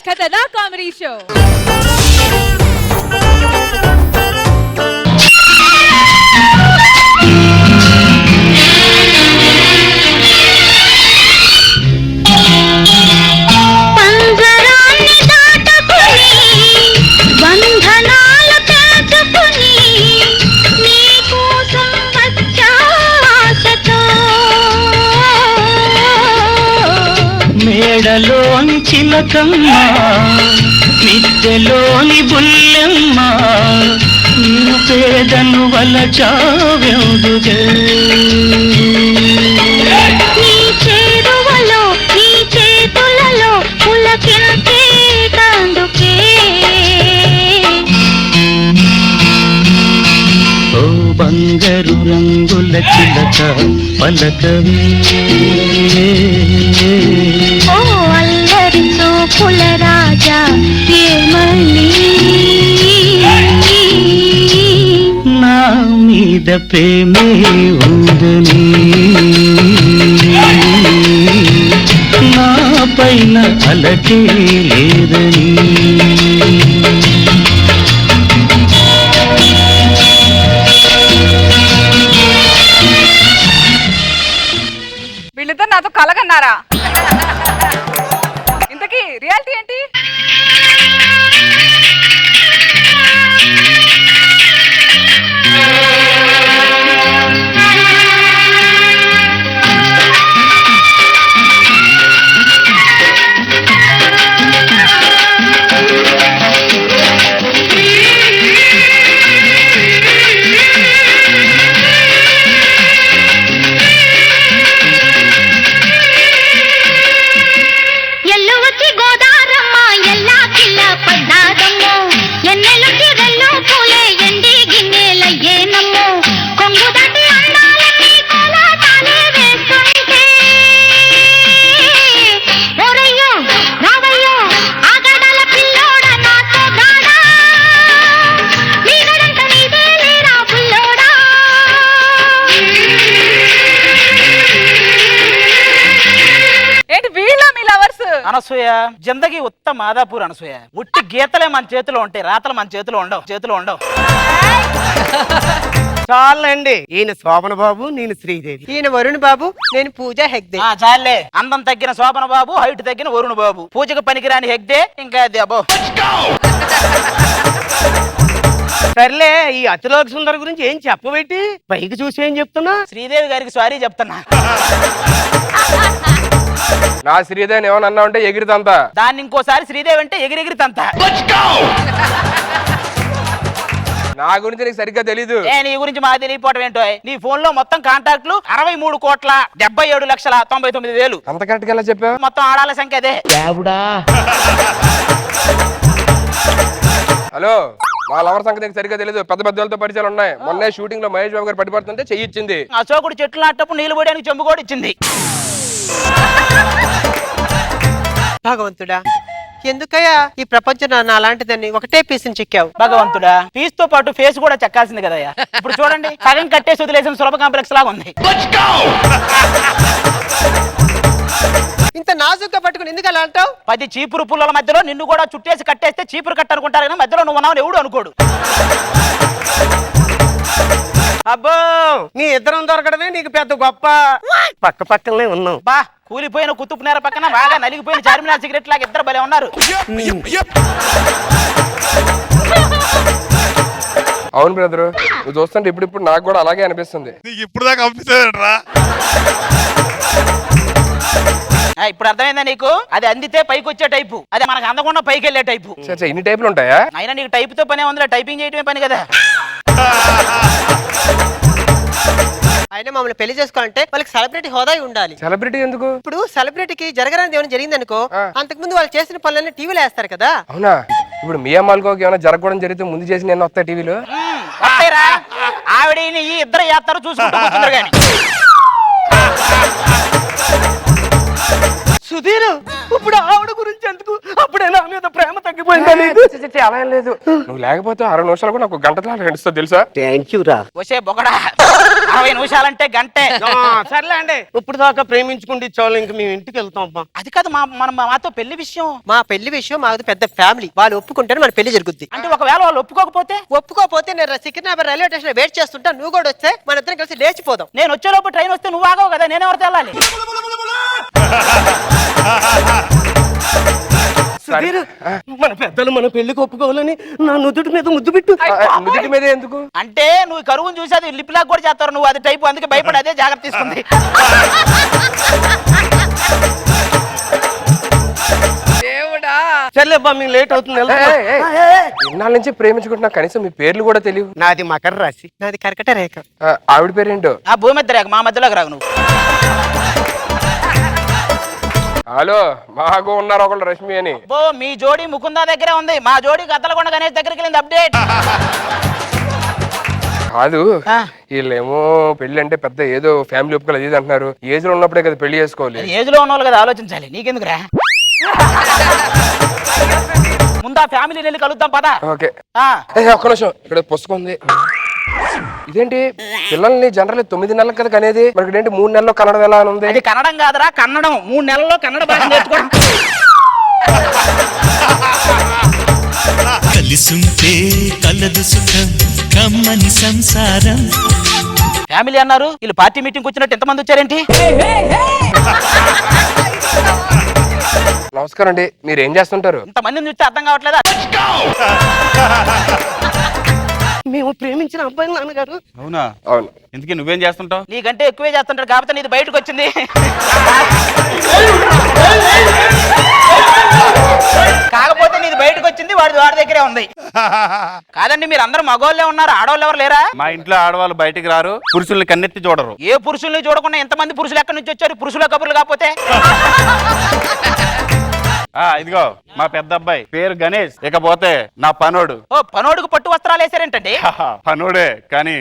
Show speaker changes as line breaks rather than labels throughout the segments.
ఖతర్నాక్ comedy show.
మేడలోని చిలకమ్మ మిద్దెలోని బుల్లెమ్మ నిన్ను పేదను వలచావెందుగే
నీ చేరువలో నీ చేతులలో పులకించేటందుకే
ఓ బంగారు రంగుల చిలక పలకవే
ఓ అల్లరి చూపుల రాజా ఏమని
నా మీద ప్రేమే ఉందని నా పైన అలకే లేదని
వీళ్ళిద్దరు నాతో కలగన్నారా? ఇంతకీ రియాలిటీ ఏంటి?
అనసూయ జిందగీ ఉత్త మాదాపూర్ అనసూయ. ఉట్టి గీతలే మన చేతిలో ఉంటాయి, రాతలు మన చేతిలో ఉండవు.
చాలండి. ఈయన శోభన బాబు, నేను శ్రీదేవి. ఈయన వరుణ్ బాబు, నేను పూజ హెగ్దే.
చాలే. అందం తగ్గిన శోభన బాబు, హైట్ తగ్గిన వరుణ్ బాబు, పూజకు పనికిరాని హెగ్దే. ఇంకా అది అబ్బో.
సర్లే, ఈ అతిలోక సుందర్ గురించి ఏం చెప్పబెట్టి పైకి చూసి ఏం చెప్తున్నా?
శ్రీదేవి గారికి సారీ చెప్తున్నా.
నా శ్రీదేవి ఏమన్నా అన్నా ఉంటే ఎగిరితంత.
దాన్ని ఇంకోసారి శ్రీదేవి అంటే ఎగిరెగిరి తంత.
నా గురించి నీకు సరిగ్గా తెలీదు.
నీ గురించి మాకు తెలియపోవటం ఏంటో. నీ ఫోన్ లో మొత్తం కాంటాక్ట్లు 63,77,99,000.
అంత కరెక్ట్ గా ఎలా చెప్పావు?
మొత్తం ఆడాల సంఖ్య అదే.
హలో, మా లవర్ సంగతి నీకు సరిగ్గా తెలీదు. పెద్ద పెద్దలతో పరిచయాలు ఉన్నాయి. మొన్నే షూటింగ్ లో మహేష్ బాబు గారు పడిపడుతుంటే చెయ్యిచ్చింది.
అశోకుడు చెట్లు నాటప్పుడు నీళ్లు పోయడానికి చెంబు కూడా ఇచ్చింది.
భగవంతుడా, ఎందుకయ్యా ఈ ప్రపంచం నా అలాంటిదని ఒకటే పీసుని చెక్కావు?
భగవంతుడా, ఫీజు తో పాటు ఫేస్ కూడా చెక్కాల్సింది కదయ్యా. ఇప్పుడు చూడండి, సగం కట్టేసి వదిలేసిన సులభ కాంప్లెక్స్ లాగా ఉంది.
ఇంత నాజుగ్గా పట్టుకుని ఎందుకు అలా అంటావు?
10 చీపురు పుల్లల మధ్యలో నిన్ను కూడా చుట్టేసి కట్టేస్తే చీపురు కట్ట అనుకుంటారు కానీ మధ్యలో నువ్వు ఉన్నావు ఎవడు అనుకోడు.
అబ్బో, నీ ఇద్దరం దొరకడమే నీకు పెద్ద గొప్ప. పక్క పక్కనే ఉన్నావు.
బా, కూలిపోయిన కుతుబ్ నేర పక్కన బాగా నలిగిపోయిన చార్మినార్ సిగరెట్ లాగా ఇద్దరు భలే ఉన్నారు.
అవును బ్రదరు, నువ్వు చూస్తుంటే ఇప్పుడు నాకు కూడా అలాగే అనిపిస్తుంది.
ఇప్పుడు దాకా అనిపిస్తుందట్రా.
ఇప్పుడు అర్థమైందా నీకు? అది అందితే పైకి వచ్చే టైపు, అది మనకు అందకుండా పైకి వెళ్ళే టైపు.
ఇన్ని టైపులు ఉంటాయా?
అయినా నీకు టైప్ తో పనే ఉందిలే, టైపింగ్ చేయటమే పని కదా.
అయినా మమ్మల్ని పెళ్లి చేసుకోవాలంటే వాళ్ళకి సెలబ్రిటీ హోదా ఉండాలి.
సెలబ్రిటీ ఎందుకు?
ఇప్పుడు సెలబ్రిటీకి జరగరాని ఏమైనా జరిగింది అనుకో, అంతకు ముందు వాళ్ళు చేసిన పనులన్నీ టీవీలో వేస్తారు కదా.
అవునా? ఇప్పుడు మీ అమ్మాయికో ఏమైనా జరగకూడదు జరిగితే ముందు చేసి నేను వస్తాయి టీవీలో.
ఆవిడ ఇద్దరు చేస్తారు చూసుకుంటూ కూర్చుంటారు కానీ.
సుధీర్, ఇప్పుడు ఆవిడ గురించి ఎందుకు? అప్పుడే నా మీద ప్రేమ తగ్గిపోయిందా?
అలా ఏం లేదు. నువ్వు లేకపోతే 6 నిమిషాలు కూడా నాకు గంటలో నడుస్తుంది తెలుసా?
థ్యాంక్ యూ రా.
వచ్చే బొగడా, 20 నిమిషాలంటే గంటే.
సర్లే అండి, ఇప్పుడు దాకా ప్రేమించుకుంటే ఇచ్చేవాళ్ళు, ఇంక మేము ఇంటికి వెళ్తాం అబ్బా.
అది కాదు మాతో పెళ్లి విషయం.
మా పెళ్లి విషయం మాది పెద్ద ఫ్యామిలీ, వాళ్ళు ఒప్పుకుంటే మన పెళ్లి జరుగుద్ది.
అంటే ఒకవేళ వాళ్ళు ఒప్పుకోకపోతే?
ఒప్పుకోపోతే నేను సికింద్రాబాద్ రైల్వే స్టేషన్ లో వెయిట్ చేస్తుంటా, నువ్వు కూడా వస్తే మన ఇద్దరం కలిసి లేచిపోదాం.
నేను వచ్చేలోపు ట్రైన్ వస్తే నువ్వు ఆగవు కదా, నేనెవరితో వెళ్ళాలి?
సుధీర్, మన పెద్దలు మన పెళ్లికి ఒప్పుకోవాలని నా నుదుటి మీద ముద్దు పెట్టు.
నుదుటి మీద ఎందుకు?
అంటే నువ్వు కరువును చూసి అది లిప్ లాక్ కూడా చేస్తారు, నువ్వు అది టైపు, అందుకే భయపడి అదే జాగ్రత్త తీసుకుంది.
దేవుడా.
సర్లే అబ్బా, మీకు లేట్ అవుతుంది, వెళ్తాం.
ఇన్నాళ్ళ నుంచి ప్రేమించుకుంటున్నా, కనీసం మీ పేర్లు కూడా తెలియవు.
నాది మకర రాశి.
నాది కర్కట రేఖ.
ఆవిడ పేరేంటో?
ఆ భూమి మధ్య రేఖ, మా మధ్యలోకి రావు నువ్వు.
హలో, మాకు ఉన్నారు ఒకళ్ళు రష్మి అని.
మీ జోడి ముకుందా దగ్గరే ఉంది, మా జోడి గద్దలకొండ గణేష్ దగ్గరికి వెళ్ళింది. అప్డేట్
కాదు, వీళ్ళేమో పెళ్లి అంటే పెద్ద ఏదో ఫ్యామిలీ ఒప్పుకోలేదు అది ఇది అంటున్నారు. ఏజ్ లో ఉన్నప్పుడే కదా పెళ్లి చేసుకోవాలి.
ఏజ్ లో ఉన్న వాళ్ళు కదా ఆలోచించాలి, నీకెందుకురా? ముందా ఫ్యామిలీ వెళ్ళి కలుద్దాం పదా.
ఓకే, ఒక్క నిమిషం, ఇక్కడ పుస్తకం ఉంది. ఇదేంటి, పిల్లల్ని జనరల్ 9 నెలలకు కదా కనేది, మరి ఏంటి 3 నెలల్లో కన్నడం ఎలా అని ఉంది?
అది కన్నడం కాదురా, కన్నడం. 3 నెలల్లో కన్నడ భాష నేర్చుకోవడం.
కలిసుంటే కలదు సుఖం కమ్మని సంసారం.
ఫ్యామిలీ అన్నారు, వీళ్ళు పార్టీ మీటింగ్ వచ్చినట్టు ఎంతమంది వచ్చారేంటి?
నమస్కారం అండి, మీరు ఏం చేస్తుంటారు?
ఇంతమందిని చూస్తే అర్థం కావట్లేదా?
మేము ప్రేమించిన అబ్బాయి నాన్నగారు.
అవునా?
అవును.
ఎందుకే నువ్వేం చేస్తుంటావు?
నీకంటే ఎక్కువే చేస్తుంటాడు కాబట్టి నీది బయటకు వచ్చింది. కాకపోతే నీది బయటకు వచ్చింది, వాడి దగ్గరే ఉంది. కాదండి, మీరు అందరూ మగోళ్ళే ఉన్నారు, ఆడవాళ్ళు ఎవరు లేరా?
మా ఇంట్లో ఆడవాళ్ళు బయటికి రారు, పురుషుల్ని కన్నెత్తి చూడరు.
ఏ పురుషుల్ని చూడకుండా ఎంతమంది పురుషులు ఎక్కడి నుంచి వచ్చారు? పురుషుల కబుర్లు కాకపోతే.
ఇదిగో మా పెద్ద అబ్బాయి పేరు గణేష్, ఇకపోతే నా పనోడు.
ఓ, పనోడుకు పట్టు వస్త్రాలు వేసారేంటండి?
పనోడే కానీ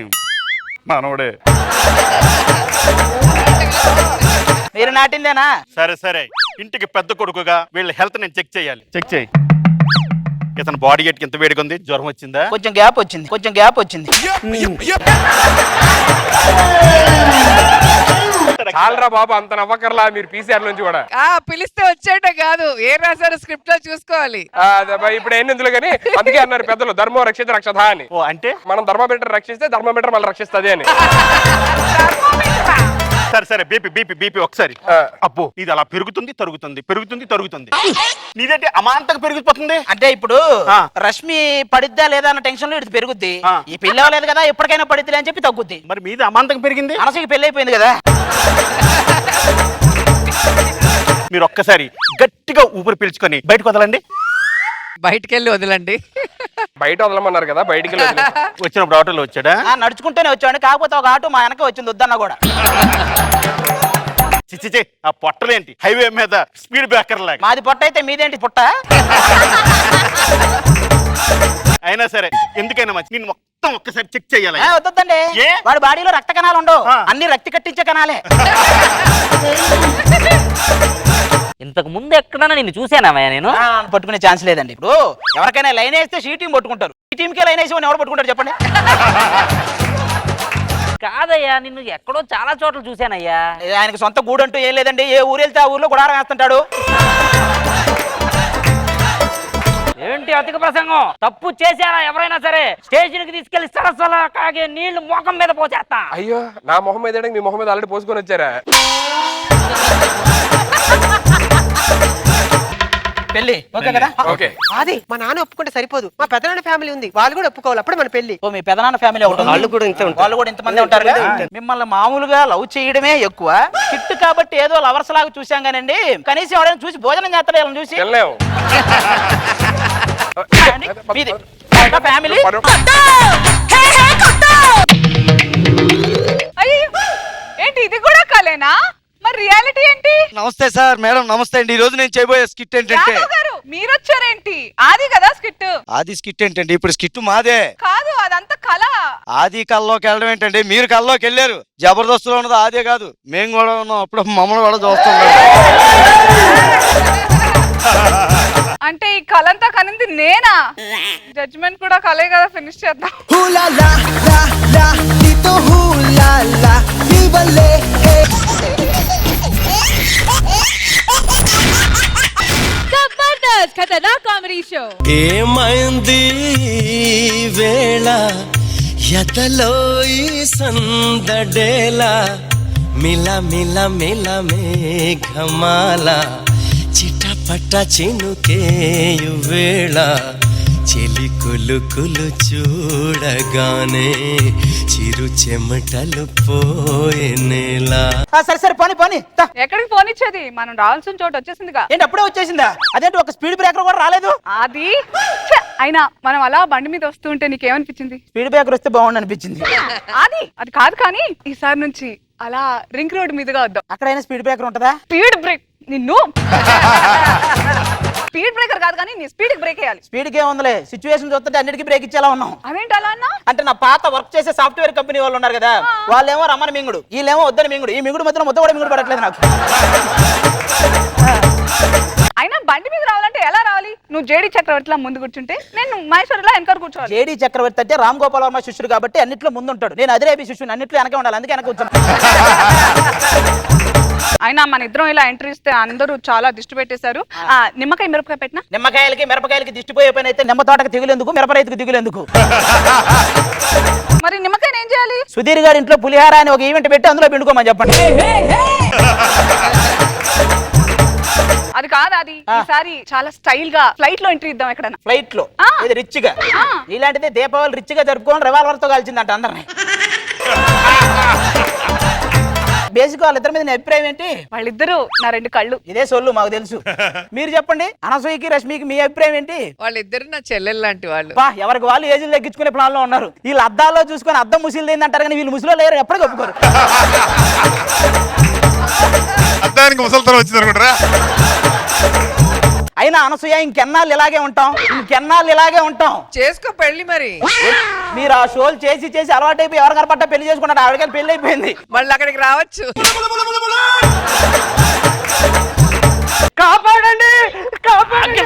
మనోడే.
మీరు నాటిందేనా?
సరే సరే, ఇంటికి పెద్ద కొడుకుగా వీళ్ళ హెల్త్ నేను చెక్ చేయాలి. చెక్ చేయి. ఇతను బాడీ గేట్కి ఎంత వేడిగా ఉంది? జ్వరం వచ్చిందా?
కొంచెం గ్యాప్ వచ్చింది.
చాలరా బాబు, అంత నవ్వకర్లా, మీరు పీసీఆర్ నుంచి కూడా.
పిలిస్తే వచ్చేట కాదు, ఏ రాశారు స్క్రిప్ట్ లో చూసుకోవాలి.
ఇప్పుడు ఏంది ఇందులో కానీ, అందుకే అన్నారు పెద్దలు ధర్మో రక్షిత రక్షత అని.
ఓ అంటే
మనం ధర్మమీటర్ రక్షిస్తే ధర్మమీటర్ మళ్ళీ రక్షిస్తుంది అని.
సరే సరే, బీపీ ఒకసారి. అబ్బో, ఇది అలా పెరుగుతుంది తరుగుతుంది. నీదేంటి అమాంతంగా పెరిగిపోతుంది?
అంటే ఇప్పుడు రష్మి పడిద్దా లేదా అన్న టెన్షన్ లో ఇది పెరుగుద్ది. ఈ పెళ్లి అవ్వలేదు కదా, ఎప్పటికైనా పడిద్ది అని చెప్పి తగ్గుద్ది.
మరి మీది అమాంతంగా పెరిగింది.
అనసూయకి పెళ్లి అయిపోయింది కదా.
మీరు ఒక్కసారి గట్టిగా ఊపిరి పీల్చుకొని బయటకు వదలండి.
బయటికెళ్ళి వదలండి.
బయట వదలమన్నారు కదా, బయటికి వెళ్ళి
వచ్చినప్పుడు ఆటోలో వచ్చాడా?
నడుచుకుంటూనే వచ్చాడు, కాకపోతే ఒక ఆటో మా వెనక వచ్చింది, వద్దన్నా కూడా.
చిచ్చిచే, ఆ పొట్టలేంటి హైవే మీద స్పీడ్ బ్రేకర్ లాగా.
మాది పొట్ట అయితే మీదేంటి పుట్ట?
అయినా సరే, ఎందుకైనా మంచి నేను మొత్తం ఒక్కసారి చెక్ చేయాలి.
వద్దండి, వాడి బాడీలో రక్త కణాలు ఉండవు, అన్ని రక్తి కట్టించే కణాలే.
ఇంతకు ముందు ఎక్కడన్నా నిన్ను చూసానమ్మా నేను?
పట్టుకునే ఛాన్స్ లేదండి. ఇప్పుడు ఎవరికైనా లైన్ వేస్తే షీ టీం పట్టుకుంటారు, ఈ టీంకే లైన్ వేసి ఎవరు పట్టుకుంటారు చెప్పండి?
కాదయ్యా, నిన్ను ఎక్కడో చాలా చోట్ల చూసానయ్యా.
ఆయనకి సొంత గూడు అంటూ ఏం లేదండి, ఏ ఊరు వెళ్తే ఆ ఊర్లో గుడారం వేస్తుంటాడు.
ఏంటి అధిక ప్రసంగం? తప్పు చేశారా ఎవరైనా సరే స్టేషన్కి తీసుకెళ్లి సరస్సులా కాగే నీళ్లు ముఖం మీద పోసేస్తా.
అయ్యో, నా మొహం మీద మీ మొహం మీద ఆల్రెడీ పోసుకొని వచ్చారా?
పెళ్లి ఓకే కదా?
ఓకే.
అది మా నాన్న ఒప్పుకుంటే సరిపోదు, మా పెద్దనాన్న ఫ్యామిలీ ఉంది, వాళ్ళు కూడా ఒప్పుకోవాలి, అప్పుడే మన పెళ్లి.
ఓ, మీ పెదనాన్న ఫ్యామిలీ ఒకటి,
వాళ్ళు కూడా
ఇంతమంది ఉంటారు కదా. మిమ్మల్ని మామూలుగా లవ్ చేయడమే ఎక్కువ, కిట్టు కాబట్టి ఏదో లవర్స్ లాగా చూసాం కానండి, కనీసం ఎవరైనా చూసి భోజనం చేస్తారు వాళ్ళని చూసి. ఫ్యామిలీ
ఏంటి ఇది కూడా కలేనా? మరి రియాలిటీ ఏంటి?
నమస్తే సార్. మేడం నమస్తే అండి. ఈ రోజు నేను చేయబోయే స్కిట్ ఏంటంటే,
మీరు వచ్చారేంటి? ఆది కదా స్కిట్.
ఆది స్కిట్ ఏంటండి? ఇప్పుడు స్కిట్ మాదే
కాదు, అదంతా కళ.
ఆది కల్లోకి వెళ్ళడం ఏంటండి? మీరు కల్లోకి వెళ్ళారు. జబర్దస్త్లో ఉన్నది ఆదే కాదు, మేము కూడా ఉన్నాం, అప్పుడు మమ్మల్ని కూడా చూస్తున్నాం.
అంటే ఈ కలంతా కనింది నేనా? జడ్జ్మెంట్ కూడా కలే కదా, ఫినిష్ చేద్దాం.
ఏమైంది వేళ ఎదలో ఈ సందడేలా మిల మిల మిల మేఘమాల చిటపట చినుకేయు వేళ చెలి కులు చూడగానే చిరు చెమటలు పోయేలా.
సరే సరే పోనీ పోనీ దా.
ఎక్కడికి పోనిచ్చేది, మనం రావాల్సిన చోటు వచ్చేసిందిగా.
ఏంటి అప్పుడే వచ్చేసిందా? అదేంటి ఒక స్పీడ్ బ్రేకర్ కూడా రాలేదు?
అది ఛ! అయినా మనం అలా బండి మీద వస్తూ ఉంటే నీకేమనిపించింది?
స్పీడ్ బ్రేకర్ వస్తే బాగుండు అనిపించింది.
అది కాదు, కానీ ఈసారి నుంచి అలా రింగ్ రోడ్ మీదుగా వద్దాం.
అక్కడైనా స్పీడ్ బ్రేకర్ ఉంటుందా?
స్పీడ్ బ్రేక్ నిన్ను స్పీడ్ బ్రేకర్ కాదు కానీ నీ స్పీడ్ బ్రేక్ వేయాలి.
స్పీడ్ కే ఉందిలే, సిచ్యువేషన్ చూస్తుంటే అన్నిటికీ బ్రేక్ ఇచ్చేలా ఉన్నాం.
అదేంటి అలా అన్నా?
అంటే నా పాత వర్క్ చేసే సాఫ్ట్వేర్ కంపెనీ వాళ్ళు ఉన్నారు కదా, వాళ్ళేమో రమ్మని మింగుడు, వీళ్ళేమో వద్దని మింగుడు. ఈ మింగుడు మధ్యలో మొత్తం కూడా మింగుడు పడట్లేదు నాకు.
అయినా బండి మీద రావాలంటే ఎలా రావాలి? నువ్వు జేడీ చక్రవర్తిలా ముందు కూర్చుంటే నేను మహేశ్వరిలా వెనకాల కూర్చోవాలి.
జేడీ చక్రవర్తి అంటే రామ్ గోపాల్ వర్మ శిష్యుడు కాబట్టి అన్నిట్లో ముందు ఉంటాడు. నేను అదిరేపి శిష్యుని, అన్నిట్లో వెనక ఉండాలి, అందుకే వెనక కూర్చున్నాను.
అయినా మన ఇద్దరం ఇలా ఎంట్రీ ఇస్తే అందరూ చాలా దిష్టి పెట్టేశారు. నిమ్మకాయ మిరపకాయ పెట్టినా?
నిమ్మకాయలకి మిరపకాయలకి దిష్టిపోయే పని అయితే నిమ్మ తోటకి దిగులేందుకు, మిరప రైతుకు దిగులేందుకు.
మరి నిమ్మకాయని ఏం చేయాలి?
సుధీర్ గారి ఇంట్లో పులిహార అని ఒక ఈవెంట్ పెట్టి అందులో పిండుకోమని చెప్పండి.
అది కాదు, అది ఈసారి చాలా స్టైల్ గా ఫ్లైట్ లో ఎంట్రీ ఇద్దాం. ఎక్కడన్నా
ఫ్లైట్ లో ఇది రిచ్ గా, ఇలాంటిదే దీపావళి రిచ్ గా జరుపుకోవాలి, రివాల్వర్ తో కాల్చిందంట అందరినీ. బేసిక్ వాళ్ళిద్దరి మీద నీ అభిప్రాయం ఏంటి?
వాళ్ళిద్దరూ నా రెండు కళ్ళు.
ఇదే సొల్లు మాకు తెలుసు. మీరు చెప్పండి, అనసూయకి రష్మికి మీ అభిప్రాయం ఏంటి?
వాళ్ళిద్దరు నా చెల్లెలు లాంటి వాళ్ళు.
ఎవరికి వాళ్ళు ఏజీలు తగ్గించుకునే ప్లాన్ లో ఉన్నారు. వీళ్ళు అద్దాల్లో చూసుకొని అద్దం ముసిలు ఏందంటారు కానీ వీళ్ళు ముసిలో లేరు, ఎప్పటికీ ఒప్పుకోరు.
అద్దానికి ముసలితనం వచ్చింది అనుకుంటారా?
అయినా అనసూయ ఇంకెన్నాళ్ళు ఇలాగే ఉంటాం, ఇంకెన్నాళ్ళు ఇలాగే ఉంటాం.
చేసుకో పెళ్లి మరి.
మీరు ఆ షోలు చేసి చేసి అలవాటైపోయి ఎవరు కనపడ్డా పెళ్లి చేసుకుంటారు. ఆవిడకి పెళ్లి అయిపోయింది,
మళ్ళీ అక్కడికి రావచ్చు.
కాపాడండి, కాపాడండి,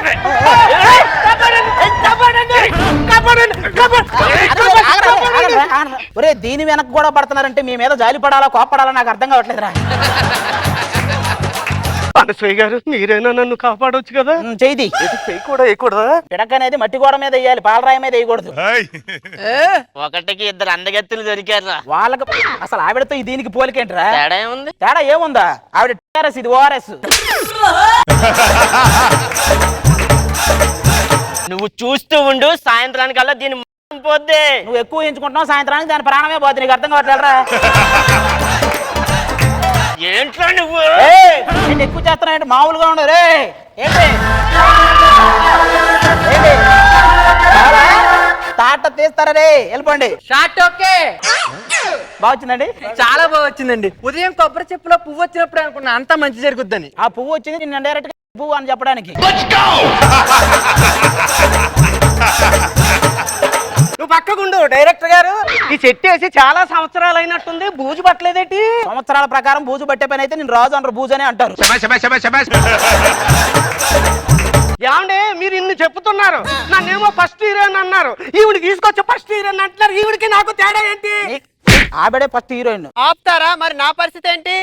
ఒరే దీని వెనక కూడా పడుతున్నారంటే మీ మీద జాలి పడాలా కోపడాలా నాకు అర్థం కావట్లేదురా.
అనసూయ గారు మీరైనా నన్ను కాపాడొచ్చు కదా.
చేయి
కూడా వేయకూడదా?
పిడక అనేది మట్టి గోడ మీద వేయాలి, పాలరాయి మీద వేయకూడదు.
ఒకటికి ఇద్దరు అందగత్తులు దొరికారా
వాళ్ళకి అసలు ఆవిడతో దీనికి పోలికేంట్రా?
తేడా ఏముంది?
తేడా ఏముందా? ఆవిడ టీఆర్ఎస్, ఇది ఓఆర్ఎస్.
నువ్వు చూస్తూ ఉండు, సాయంత్రానికల్లా దీని పోద్ది.
నువ్వు ఎక్కువ ఎంచుకుంటున్నావు, సాయంత్రానికి దాని ప్రాణమే పోతుంది. నీకు అర్థం కావట్లేదురా?
ఏంట్రా నువ్వు
ఎక్కువ చేస్తున్నా మామూలుగా ఉండదు రే. ఏంటి తాట తీస్తారా రే? వెళ్ళిపోండి.
షార్ట్ ఓకే,
బాగా వచ్చిందండి,
చాలా బాగా వచ్చిందండి. ఉదయం కొబ్బరి చెప్పులో పువ్వు వచ్చినప్పుడు అనుకున్నా అంతా మంచి జరుగుద్దని.
ఆ పువ్వు వచ్చింది నిన్న డైరెక్ట్ గా పువ్వు అని చెప్పడానికి.
నువ్వు పక్కకుండు డైరెక్టర్ గారు. ఈ చెట్టు వేసి చాలా సంవత్సరాలు అయినట్టుంది, బూజు పట్టలేదేటి?
సంవత్సరాల ప్రకారం బూజు పట్టే పని అయితే నేను రాజు అంటారు, బూజు అనే అంటారు.
ఏమండి మీరు ఇన్ని చెప్తున్నారు, నన్నేమో ఫస్ట్ హీరోయిన్ అన్నారు, ఈవిడికి తీసుకొచ్చి ఫస్ట్ హీరోయిన్ అంటున్నారు. ఈవిడికి నాకు తేడా ఏంటి?
ఆవిడే ఫస్ట్ హీరోయిన్.
ఆపుతారా? మరి నా పరిస్థితి ఏంటి?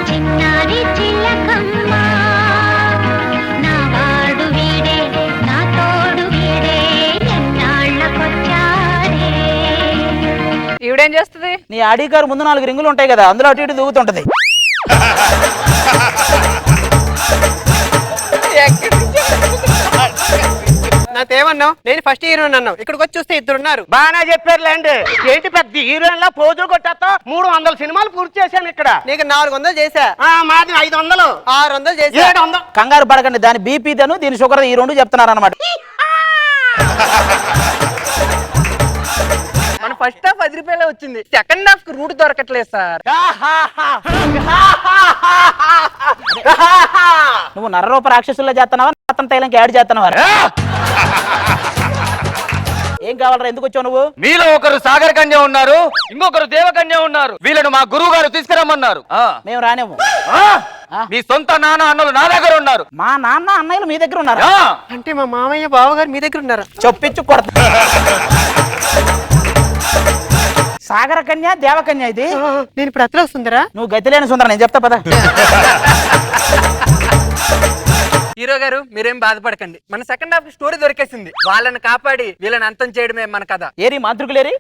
చిన్నారి చిలకమ్మ నా వాడు వీడే, నా తోడు వీడే, ఎన్నాళ్ళకొచ్చాడే.
ఈవిడేం చేస్తుంది?
నీ ఆడి గారు ముందు 4 రింగులు ఉంటాయి కదా, అందులో అటు ఇటు దూగుతుంటది.
నాకేమన్నావు? నేను ఫస్ట్ హీరోయిన్ అన్నావు, ఇక్కడికి వచ్చి చూస్తే ఇద్దరున్నారు.
బాగా చెప్పారులేండి. ఏంటి పెద్ద హీరోయిన్ లా పోజులు కొట్టేస్తా? 300 సినిమాలు పూర్తి చేశాను ఇక్కడ.
నీకు 400 చేశా.
మాది 500,
600 చేశా.
700.
కంగారు పడకండి, దాని బీపీ దను దీని షుగర్ ఈ రెండు చెప్తున్నారు అనమాట.
మన ఫస్ట్ హాఫ్ 10 రూపాయలే వచ్చింది, సెకండ్ హాఫ్ కి రూట్ దొరకట్లేదు సార్.
నువ్వు నరరూప రాక్షసుల్లో చేస్తున్నావా, రతన్ తైలంకి యాడ్ చేస్తున్నావా? ఏం కావాలరా? ఎందుకు వచ్చావు నువ్వు?
మీలో ఒకరు సాగర్ కన్య ఉన్నారు, ఇంకొకరు దేవకన్య ఉన్నారు. వీళ్ళను మా గురువు గారు తీసుకురమ్మన్నారు.
మేము రానేము.
మీ సొంత నాన్న అన్నలు నా దగ్గర ఉన్నారు.
మా నాన్న అన్నయ్యలు మీ దగ్గర ఉన్నారా?
అంటే మా మామయ్య బావగారు మీ దగ్గర ఉన్నారా?
చొప్పించు కొడతా. సాగర కన్య దేవకన్య ఇది.
నేను ఇప్పుడు అట్లా వస్తుందరా?
నువ్వు గతి లేని సుందర, నేను చెప్తా పద.
హీరో గారు మీరేం బాధపడకండి, మన సెకండ్ హాఫ్ స్టోరీ దొరికేసింది. వాళ్ళని కాపాడి వీళ్ళని అంతం చేయడమే మన కథ.
ఏరి మాంత్రికులేరి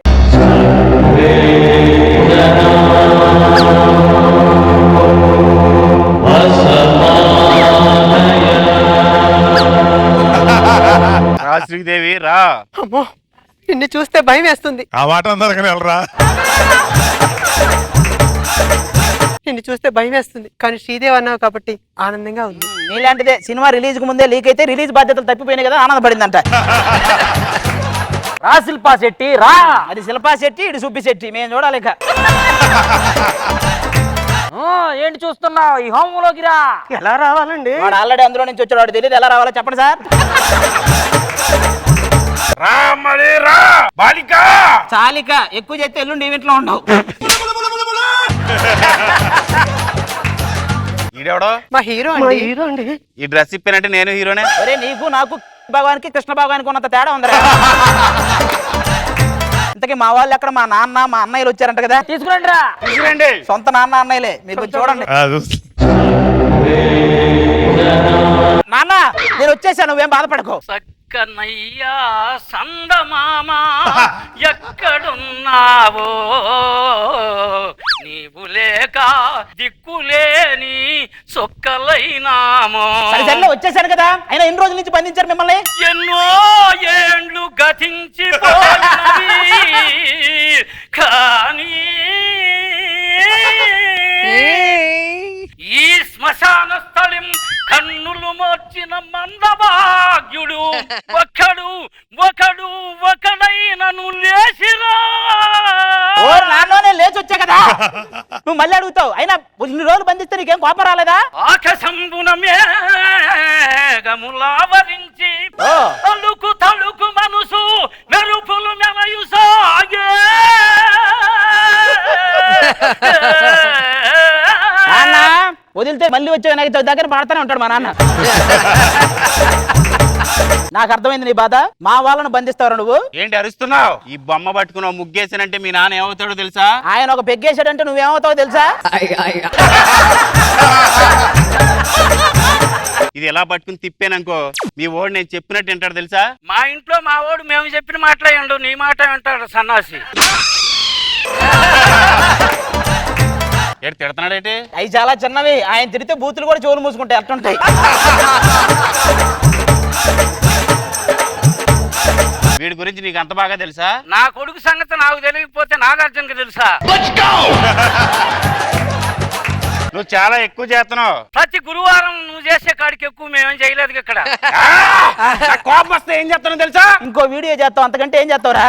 రా శ్రీదేవి రా.
అమ్మో నిన్ను చూస్తే భయం వేస్తుంది.
ఆ మాట అన్నారు కానీ వెళ్ళరా.
నిన్ను చూస్తే భయం వేస్తుంది, కానీ శ్రీదేవి అన్నావు కాబట్టి ఆనందంగా ఉంది.
నీలాంటిదే సినిమా రిలీజ్ కు ముందే లీక్ అయితే రిలీజ్ బాధ్యతలు తప్పిపోయినాయి కదా, ఆనందపడిందంట.
రా శిల్పా శెట్టి రా.
అది శిల్పా శెట్టి, ఇటు సుబ్బి శెట్టి, మేము చూడాలి ఇక.
ఏంటి చూస్తున్నావు, ఈ హోమంలోకి రా.
ఎలా రావాలండి?
వాడు ఆల్రెడీ అందులో నుంచి వచ్చాడు, వాడు తెలియదు ఎలా రావాలో చెప్పండి సార్.
రా మరి రా బాలిక.
చాలిక ఎక్కువ చేస్తే ఎల్లుండి ఈవెంట్లో ఉండవు.
ఈడెవడో
మా హీరో అండి.
ఈ డ్రెస్ ఇప్పానంటే నేను హీరోనే.
ఒరే నీకు నాకు భగవానికి కృష్ణ భగవానికి ఉన్నంత తేడా ఉందిరా. ఇంతకీ మా వాళ్ళు ఎక్కడ, మా నాన్న మా అన్నయ్యలు వచ్చారంట కదా,
తీసుకురండి రా.
తీసుకురండి.
సొంత నాన్న అన్నయ్యలే, మీరు కొంచెం చూడండి. నాన్న నేను వచ్చేసాను, నువ్వేం బాధపడకు.
కన్నయ్యా సందమామ ఎక్కడున్నావో, నీవు లేక దిక్కులేని సొక్కలైనామో.
సరే వచ్చేసాను కదా, అయినా ఎన్ని రోజుల నుంచి బంధించారు మిమ్మల్ని?
ఎన్నో ఏండ్లు గతించిపోయినవి కానీ ఈ శ్మశాన స్థలం కన్నులు మార్చిన మందభాగ్యుడు ఒకడైనను లేచిరా.
నాన్ననే లేచి వచ్చా కదా, నువ్వు మళ్ళీ అడుగుతావు. అయినా ఇన్ని రోజులు బంధిస్తే నీకేం కోపం రాలేదా?
ఆకాశంబున మేఘములావరించి తలుకు మనసు మెరుపులు మెలయు సాగే.
వదిలితే మళ్ళీ వచ్చే వినాయక దగ్గర పాడుతూనే ఉంటాడు మా నాన్న. నాకు అర్థమైంది నీ బాధ. మా వాళ్ళను బంధిస్తావు నువ్వు.
ఏంటి అరుస్తున్నావు? ఈ బొమ్మ పట్టుకున్నావు ముగ్గేసానంటే మీ నాన్న ఏమవుతాడో తెలుసా?
ఆయన ఒక పెగ్గేసాడంటే నువ్వేమవుతావో తెలుసా?
ఇది ఎలా పట్టుకుని తిప్పాననుకో, మీ ఓడు నేను చెప్పినట్టు వింటాడు తెలుసా?
మా ఇంట్లో మా ఓడు మేము చెప్పిన మాట్లాడు, నీ మాట వింటాడు సన్నాసి.
ఏడు తిడుతున్నాడేంటి?
అవి చాలా చిన్నవి, ఆయన తిరిగితే బూతులు కూడా చెవులు మూసుకుంటాయి, అట్టుంటాయి.
వీడి గురించి నీకు అంత బాగా తెలుసా?
నా కొడుకు సంగతి నాకు తెలియకపోతే నాగార్జునకి తెలుసా?
నువ్వు చాలా ఎక్కువ చేస్తున్నావు.
ప్రతి గురువారం నువ్వు చేసే కాడికి ఎక్కువ మేమేం చేయలేదు ఇక్కడ.
కోపం వస్తే ఏం చేస్తానో తెలుసా?
ఇంకో వీడియో చేస్తావు, అంతకంటే ఏం చేస్తావురా?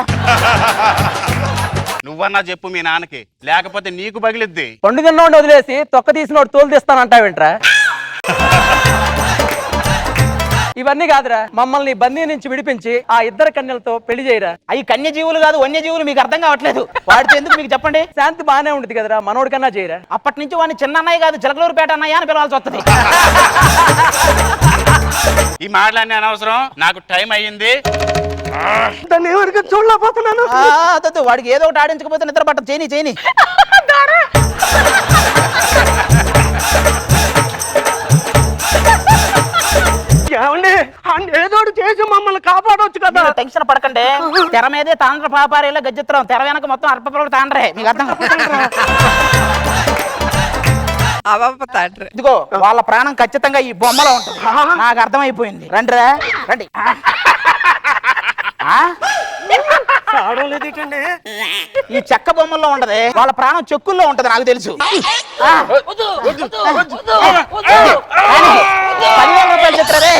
నువ్వన్నా చెప్పు మీ నాన్నకి, లేకపోతే నీకు పగిలిద్ది.
పండు తిన్నోడు వదిలేసి తొక్క తీసినోడు తోలు తీస్తానంటావేంట్రా? ఇవన్నీ కాదురా, మమ్మల్ని బందీ నుంచి విడిపించి ఆ ఇద్దరు కన్యలతో పెళ్లి చేయరా.
అవి కన్యజీవులు కాదు వన్యజీవులు, మీకు అర్థం కావట్లేదు. వాడితే ఎందుకు మీకు చెప్పండి.
శాంతి బానే ఉంటుంది కదరా, మనోడి కన్నా చేయరా.
అప్పటి నుంచి వాడిని చిన్న అన్నయ్య కాదు చిలకలూరుపేట అన్నయ్య అని పిలవాల్సి వస్తుంది.
ఈ మాటలన్నీ అనవసరం, నాకు టైం అయ్యింది.
దాన్ని ఎవరికి చూడలేకపోతున్నాను.
వాడికి ఏదో ఒకటి ఆడించకపోతే నిద్ర పట్ట. చేయని
ఏమండి ఏదోడు చేసి మమ్మల్ని కాపాడవచ్చు కదా.
టెన్షన్ పడకండి, తెర మీదే తాండ్ర పాపారేలా గజ్జిత్రం, తెర వెనక మొత్తం అర్పపరుడు తాండ్రే, మీకు అర్థం ఇదిగో వాళ్ళ ప్రాణం ఖచ్చితంగా ఈ బొమ్మలో ఉంటుంది, నాకు అర్థమైపోయింది. రండి రండి. ఈ చెక్క బొమ్మల్లో ఉంటది, వాళ్ళ ప్రాణం చెక్కుల్లో ఉంటది, నాకు తెలుసు. 10,000 రూపాయలు చెప్తారే.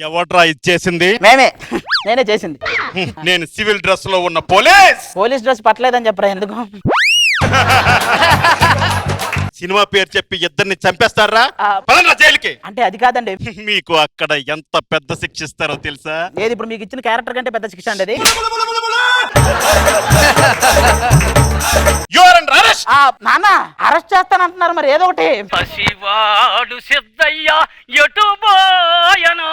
ఎవడ్రా ఇచ్చేసింది?
నేనే చేసింది.
నేను సివిల్ డ్రెస్ లో ఉన్న పోలీస్
డ్రెస్ పట్టలేదని చెప్పరా? ఎందుకు?
సినిమా పేరు చెప్పి ఇద్దరిని చంపేస్తారా? జైలుకి.
అంటే అది కాదండి,
మీకు అక్కడ ఎంత పెద్ద శిక్ష ఇస్తారో తెలుసా?
ఏది ఇప్పుడు మీకు ఇచ్చిన క్యారెక్టర్ కంటే పెద్ద శిక్ష అండి అది. నాన్న అరెస్ట్ చేస్తానంటున్నారు, మరి ఏదో ఒకటి.
పసివాడు సిద్ధయ్య ఎటుబోయను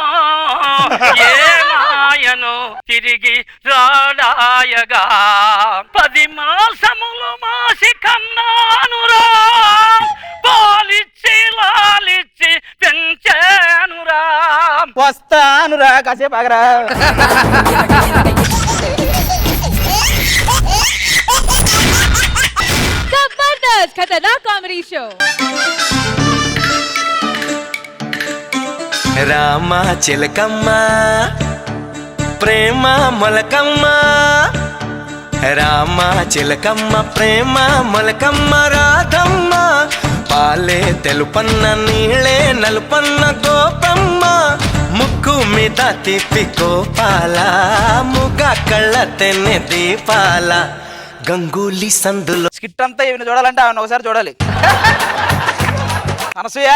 ఏమాయను తిరిగి రాడాయగా 10 మాసములు మాసి కన్నానురా, పాలిచ్చి లాలిచ్చి పెంచాను
వస్తానురా కాసేపు ఆగరా.
జబర్దస్త్ ఖతర్నాక్ కామెడీ షో.
రామ చిలకమ్మ ప్రేమ మొలకమ్మ, రామ చిలకమ్మ ప్రేమ మొలకమ్మ రాధమ్మ, పాలే తెలుపన్న నీళ్ళే నలుపన్న గోపమ్మ, ముక్కు మీద తిప్పి కోపాల ముగ కళ్ళ తెన్నె దీపాల, గంగూలీ సందులో.
స్కిట్ అంతా ఈవిని చూడాలంటే ఆమెను ఒకసారి చూడాలి. అనసూయ,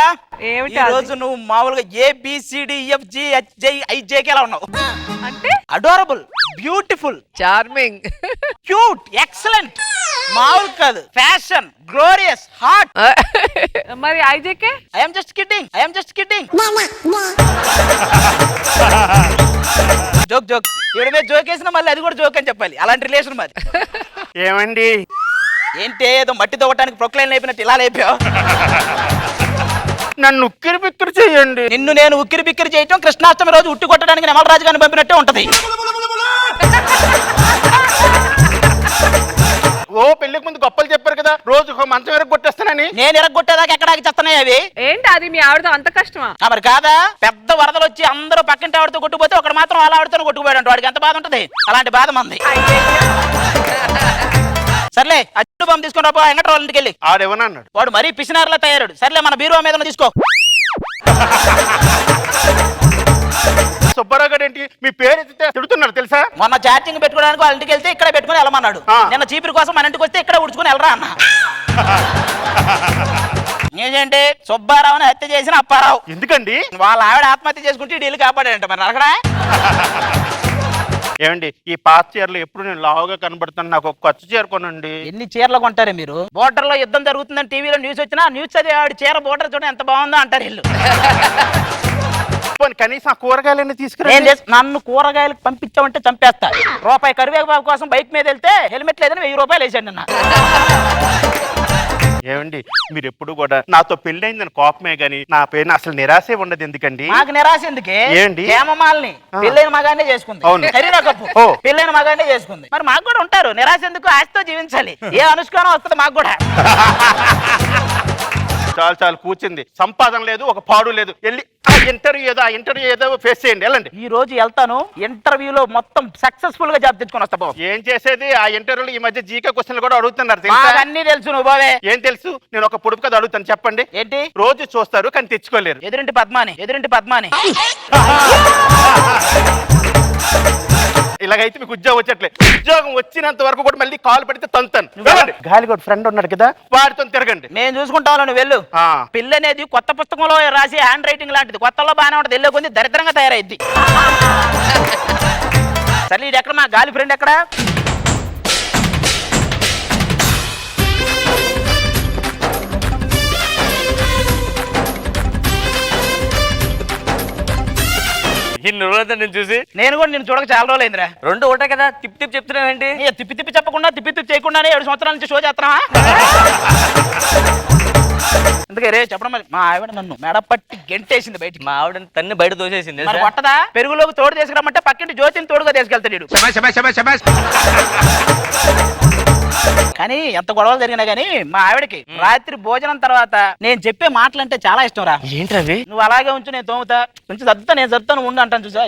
ఏమిటి
ఈ రోజు నువ్వు మామూలుగా ABCDEFGHJIJK ఎలా ఉన్నావు?
అంటే
adorable, beautiful,
charming.
Cute, excellent, మామూలు కాదు, ఫ్యాషన్, గ్లోరియస్, హాట్.
మరి IJK
I'm just kidding. Joke joke. ఈవిడ మీద జోక్ వేసినా మళ్ళీ అది కూడా జోక్ అని చెప్పాలి. అలాంటి రిలేషన్ మాది.
ఏమండి
ఏంటి ఏదో మట్టి తవ్వటానికి ప్రొక్లైన్ లేపినట్టు ఇలా లేపావు?
నన్ను ఉక్కిరి బిక్కిరి చెయ్యండి.
నిన్ను నేను ఉక్కిరి బిక్కిరి చేయటం కృష్ణాష్టమి రోజు ఉట్టి కొట్టడానికి నెమలరాజు గారిని పంపినట్టే ఉంటది.
ఓ పెళ్లికి ముందు గొప్పలు చెప్పారు కదా, రోజు ఒక మంచం వరకు కొట్టేస్తానని.
నేను ఎరగొట్టేదాకా ఎక్కడికి చెత్తనాయి అవి.
ఏంటి అది మీ ఆవిడతో అంత కష్టమా?
మరి కాదా, పెద్ద వరదలు వచ్చి అందరూ పక్కింటి ఆవిడతో కొట్టుకుపోతే ఒకడు మాత్రం అలా ఆవిడతో కొట్టుకుపోయాడు. వాడికి ఎంత బాధ ఉంటది? అలాంటి బాధ మంది. సర్లే, అడ్డు బాంబు తీసుకుని రాపో వెంకట వాళ్ళ ఇంటికి వెళ్ళి.
ఆడేమన్నా అన్నాడు?
వాడు మరీ పిసినారులా తయారాడు. సర్లే, మన బీరువా మీద తీసుకో.
సుబ్బారావు గారు ఏంటి మీ పేరు ఎత్తితే తిడుతున్నారు తెలుసా?
మొన్న చార్జింగ్ పెట్టుకోవడానికి వాళ్ళ ఇంటికి వెళ్తే ఇక్కడ పెట్టుకుని వెళ్ళమన్నాడు. నిన్న చీపురు కోసం మన ఇంటికి వస్తే ఇక్కడ ఉడుచుకుని వెళ్ళరా అన్న. ఏంటంటే సుబ్బారావుని హత్య చేసిన అప్పారావు.
ఎందుకండి?
వాళ్ళ ఆవిడ ఆత్మహత్య చేసుకుంటే డీలు కాపాడాడంట. మరి అక్కడ
ఏమండి ఈ పాత చీరలు ఎప్పుడు నేను లావుగా కనబడుతాను, నాకు ఒక కొత్త చీర కొనండి.
ఎన్ని చీరలు కొంటారే మీరు? బోర్డర్ లో యుద్ధం జరుగుతుందని టీవీలో న్యూస్ వచ్చినా న్యూస్ చదివి ఆవిడ చీర బోర్డర్ చూడండి ఎంత బాగుందో అంటారు వీళ్ళు.
కనీసం ఆ కూరగాయలన్నీ తీసుకురా.
నన్ను కూరగాయలకు పంపించామంటే చంపేస్తా. రూపాయి కరివేపాకు కోసం బైక్ మీద వెళ్తే హెల్మెట్ లేదని 1000 రూపాయలు వేసాడు నిన్న.
ఏమండి మీరు ఎప్పుడు కూడా నాతో పెళ్ళైందని కోపమే గానీ నా పేరున అసలు నిరాశే ఉండదు. ఎందుకండి?
మాకు నిరాశ ఎందుకే?
ఏంటి?
హేమమాలిని పెళ్ళైన మగానే చేసుకుంది.
అవును.
కరీనా కపూర్ పెళ్ళైన మగానే చేసుకుంది. మరి మాకు కూడా ఉంటారు. నిరాశ ఎందుకు? ఆశతో జీవించాలి. ఏ అనుష్కారం వస్తుంది మాకు కూడా.
చాలు చాలు కూర్చుంది. సంపాదన లేదు, ఒక పాడు లేదు. వెళ్ళి ఆ ఇంటర్వ్యూ ఏదో ఫేస్ చేయండి. వెళ్ళండి.
ఈ రోజు వెళ్తాను, ఇంటర్వ్యూలో మొత్తం సక్సెస్ఫుల్ గా జాబ్ తెచ్చుకొని వస్తా.
ఏం చేసేది? ఆ ఇంటర్వ్యూలో ఈ మధ్య జీకే క్వశ్చన్లు కూడా అడుగుతున్నారు.
అన్ని తెలుసు. నువ్వు బావే.
ఏం తెలుసు? నేను ఒక పొడుపు కథ అడుగుతాను, చెప్పండి.
ఏంటి?
రోజు చూస్తారు కానీ తెచ్చుకోలేరు.
ఎదురింటి పద్మాని.
ఇలాగైతే మీకు ఉద్యోగం వచ్చేట్లే. ఉద్యోగం వచ్చినంత వరకు కూడా మళ్ళీ కాల్ పెడితే తంతాను. గాలిగోడ్ ఫ్రెండ్ ఉన్నాడు కదా, వాడితో తిరగండి.
మేము చూసుకుంటాం. నువ్వు వెళ్ళు.
ఆ.
పిల్ల అనేది కొత్త పుస్తకంలో రాసి హ్యాండ్ రైటింగ్ లాంటిది. కొత్తలో బాగానే ఉంటుంది, వెళ్ళే కొంది దరిద్రంగా తయారైద్ది. సరే, ఇది ఎక్కడ? మా గాలి ఫ్రెండ్ ఎక్కడ?
ఇన్ని రోజులైతే నేను చూసి.
నేను కూడా నేను చూడక చాలా రోజులు అయిందిరా.
రెండు ఒకటే కదా, తిప్పి చెప్తున్నావేంటి?
తిప్పి చెప్పకుండా తిప్పి చేయకుండానే 7 సంవత్సరాల నుంచి షో చేస్తున్నావా? అందుకే రే చెప్పడం. మరి మా ఆవిడ నన్ను మెడపట్టి గెంటేసింది బయటికి.
మా ఆవిడ తన్ని బయట దోసేసింది.
మరి కొట్టదా? పెరుగులోకి తోడు తీసుకురమ్మంటే పక్కింటి జ్యోతిని తోడుగా తీసుకెళ్తాడు. కానీ ఎంత గొడవలు జరిగినా గానీ మా ఆవిడకి రాత్రి భోజనం తర్వాత నేను చెప్పే మాటలంటే చాలా ఇష్టం రా.
ఏంటవి?
నువ్వు అలాగే ఉంచు, నేను తోముతా, కొంచెం సర్దుతా, నేను సర్దుతాను ఉండు అంటాను. చూసా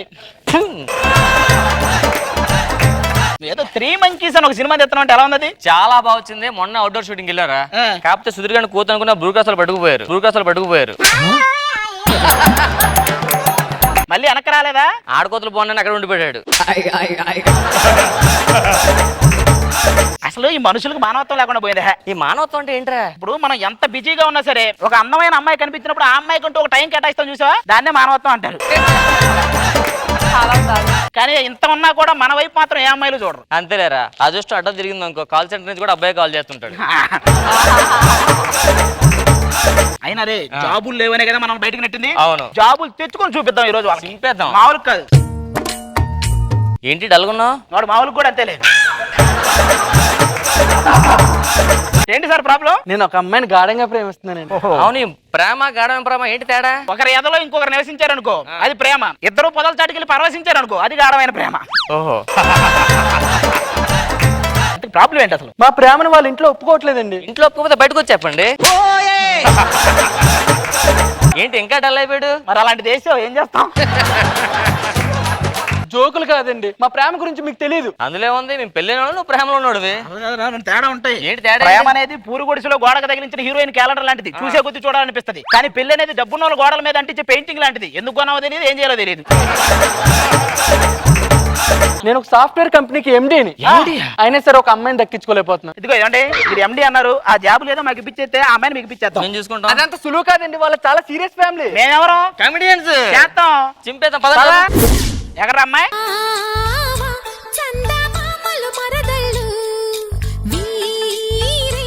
ఏదో 3 Monkeys అని ఒక సినిమా తెస్తున్నావు అంటే ఎలా ఉంది?
చాలా బాగా వచ్చింది. మొన్న అవుట్డోర్ షూటింగ్ వెళ్ళారా? కాకపోతే సుధీర్ గారిని కూతురు అనుకున్న బ్రూకాసాలు పట్టుకుపోయారు.
మళ్ళీ వెనక్కి రాలేదా?
ఆడకోతలు బాగున్నాను అక్కడ ఉండిపోయాడు.
అసలు ఈ మనుషులకు మానవత్వం లేకుండా పోయిందా?
ఈ మానవత్వం అంటే ఏంట్రా?
ఇప్పుడు మనం ఎంత బిజీగా ఉన్నా సరే ఒక అందమైన అమ్మాయి కనిపించినప్పుడు ఆ అమ్మాయి కంటూ ఒక టైం కేటాయిస్తాం చూసావా, దాన్నే మానవత్వం అంటారు. కానీ ఇంత ఉన్నా కూడా మన వైపు మాత్రం ఏ అమ్మాయిలు చూడరు.
అంతేలేరా, అదృష్టం అడ్డం తిరిగింది అనుకో, కాల్ సెంటర్ నుంచి కూడా అబ్బాయి కాల్ చేస్తుంటాడు.
అయినా రే జాబులు లేవనే కదా మనం బయటకు నెట్టింది.
అవును,
జాబులు తెచ్చుకొని చూపిద్దాం ఈ రోజు.
చింపేద్దాం.
మామూలు కాదు.
ఏంటి డల్గున్నావు?
వాడు మామూలు కూడా అంతే లేదు. ఏంటి సార్ ప్రాబ్లం?
నేను ఒక అమ్మాయిని గాఢంగా ప్రేమిస్తున్నానండి.
అవును ప్రేమ గాఢమైన ప్రేమ ఏంటి తేడా?
ఒకరి ఎదలో ఇంకొకరు నివసించారనుకో అది ప్రేమ. ఇద్దరు పొదల చాటుకెళ్ళి పరవశించారనుకో అది గాఢమైన ప్రేమ.
ఓహో
ప్రాబ్లం ఏంటి అసలు?
మా ప్రేమను వాళ్ళ ఇంట్లో ఒప్పుకోవట్లేదండి.
ఇంట్లో ఒప్పుకోకపోతే బయటకు వచ్చి చెప్పండి. ఏంటి ఇంకా డల్ అయిపోయాడు?
మరి అలాంటి దేశం ఏం చేస్తాం?
జోకులు కాదండి, మా ప్రేమ గురించి మీకు తెలియదు.
అందులో ఉంది, మేము పెళ్ళైన వాళ్ళు నువ్వు ప్రేమలో ఉన్నాడువి.
తేడా ఉంటాయి.
ఏంటి తేడా?
ప్రేమ అనేది పూరు గుడిసెలో గోడకు తగిలించిన హీరోయిన్ క్యాలెండర్ లాంటిది, చూసే కొద్ది చూడాలనిపిస్తది. కానీ పెళ్లి అనేది డబ్బున్న వాళ్ళ గోడల మీద అంటించే పెయింటింగ్ లాంటిది, ఎందుకు కొనావో తెలియదు, ఏం చేయాలో తెలియదు.
నేను ఒక సాఫ్ట్వేర్ కంపెనీకి ఎండీని, అయినా సరే ఒక అమ్మాయిని దక్కించుకోలేకపోతున్నా.
ఇదిగో ఏమండి మీరు ఎండి అన్నారు, ఆ జాబ్ లేదో మాకు ఇప్పించేస్తే ఆ అమ్మాయిని మీకు ఇప్పించేస్తాం.
మేము చూసుకుంటాం.
అదంత సులువు కాదండి, వాళ్ళ చాలా సీరియస్ ఫ్యామిలీ.
మేమెవరం
కమెడియన్స్
చేస్తాం.
చింపేద్దాం పద.
ఎక్కడ అమ్మాయి?
చందమామలు మరదళ్ళు వీరే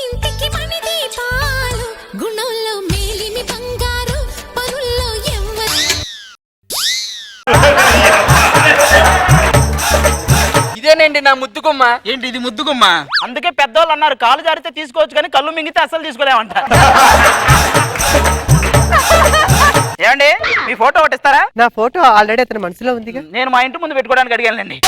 ఇంటికి మణి దీపాలు గుణంలో మేలిమి బంగారు పనుల్లో
ఇదేనండి నా ముద్దుకుమ్మ.
ఏంటి ఇది ముద్దుగుమ్మ? అందుకే పెద్దోళ్ళు అన్నారు కాలు జారితే తీసుకోవచ్చు కానీ కళ్ళు మింగితే అసలు తీసుకోలేమంట. ఏమండి మీ ఫోటో ఒకటి ఇస్తారా?
నా ఫోటో ఆల్రెడీ అతని మనసులో ఉందిగా.
నేను మా ఇంటి ముందు పెట్టుకోవడానికి అడిగానండి.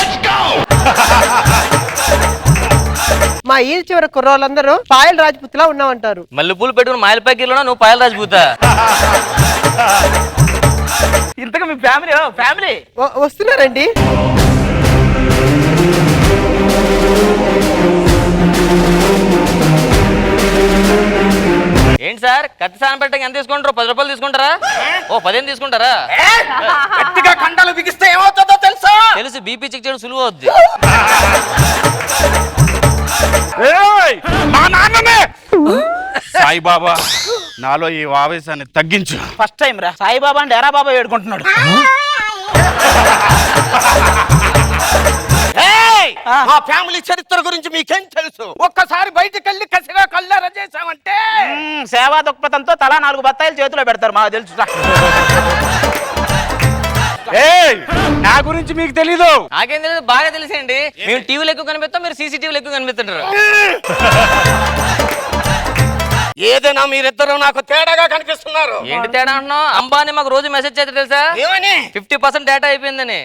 మా ఈ చివరి కుర్రోళ్ళందరూ పాయల్ రాజ్పుత్లా ఉన్నామంటారు.
మల్లె పూలు పెట్టుకుని మాయల ప్యాకెట్లో నువ్వు పాయలు రాజుపుతా.
ఇంతగా మీ ఫ్యామిలీ
వస్తున్నారండి.
ఏంటి సార్ కత్తి సాయం పెట్టడానికి ఎంత తీసుకుంటారు? 10 రూపాయలు తీసుకుంటారా? ఓ 15 తీసుకుంటారా?
గట్టిగా కండలు బిగిస్తే ఏమవుతుందో తెలుసా?
తెలుసు, బీపీ చెక్ చేయడం సులువు అవుద్ది.
మా నాన్ననే సాయిబాబా నాలో ఈ ఆవేశాన్ని తగ్గించు.
ఫస్ట్ టైం రా సాయిబాబా అంటే ఎరా బాబా వేడుకుంటున్నాడు.
మా ఫ్యామిలీ చరిత్ర గురించి మీకేం తెలుసు? ఒక్కసారి బయటకు వెళ్ళి కసిగా కళ్ళారా చేసామంటే
సేవా దృక్పథంతో తలా 4 బత్తాయిలు చేతిలో పెడతారు, మాకు తెలుసు.
నా గురించి మీకు తెలీదు.
నాకేం తెలియదు, బాగా తెలిసండి. మేము టీవీలో ఎక్కువ కనిపిస్తాం, మీరు సీసీటీవీలో ఎక్కువ కనిపిస్తుంటారు.
ఏదైనా మీరిద్దరు నాకు తేడాగా కనిపిస్తున్నారు.
ఏంటి తేడా అంటున్నావు? అంబానీ మాకు రోజు మెసేజ్ చేస్తే తెలుసా,
ఏమని?
50% డేటా అయిపోయిందని.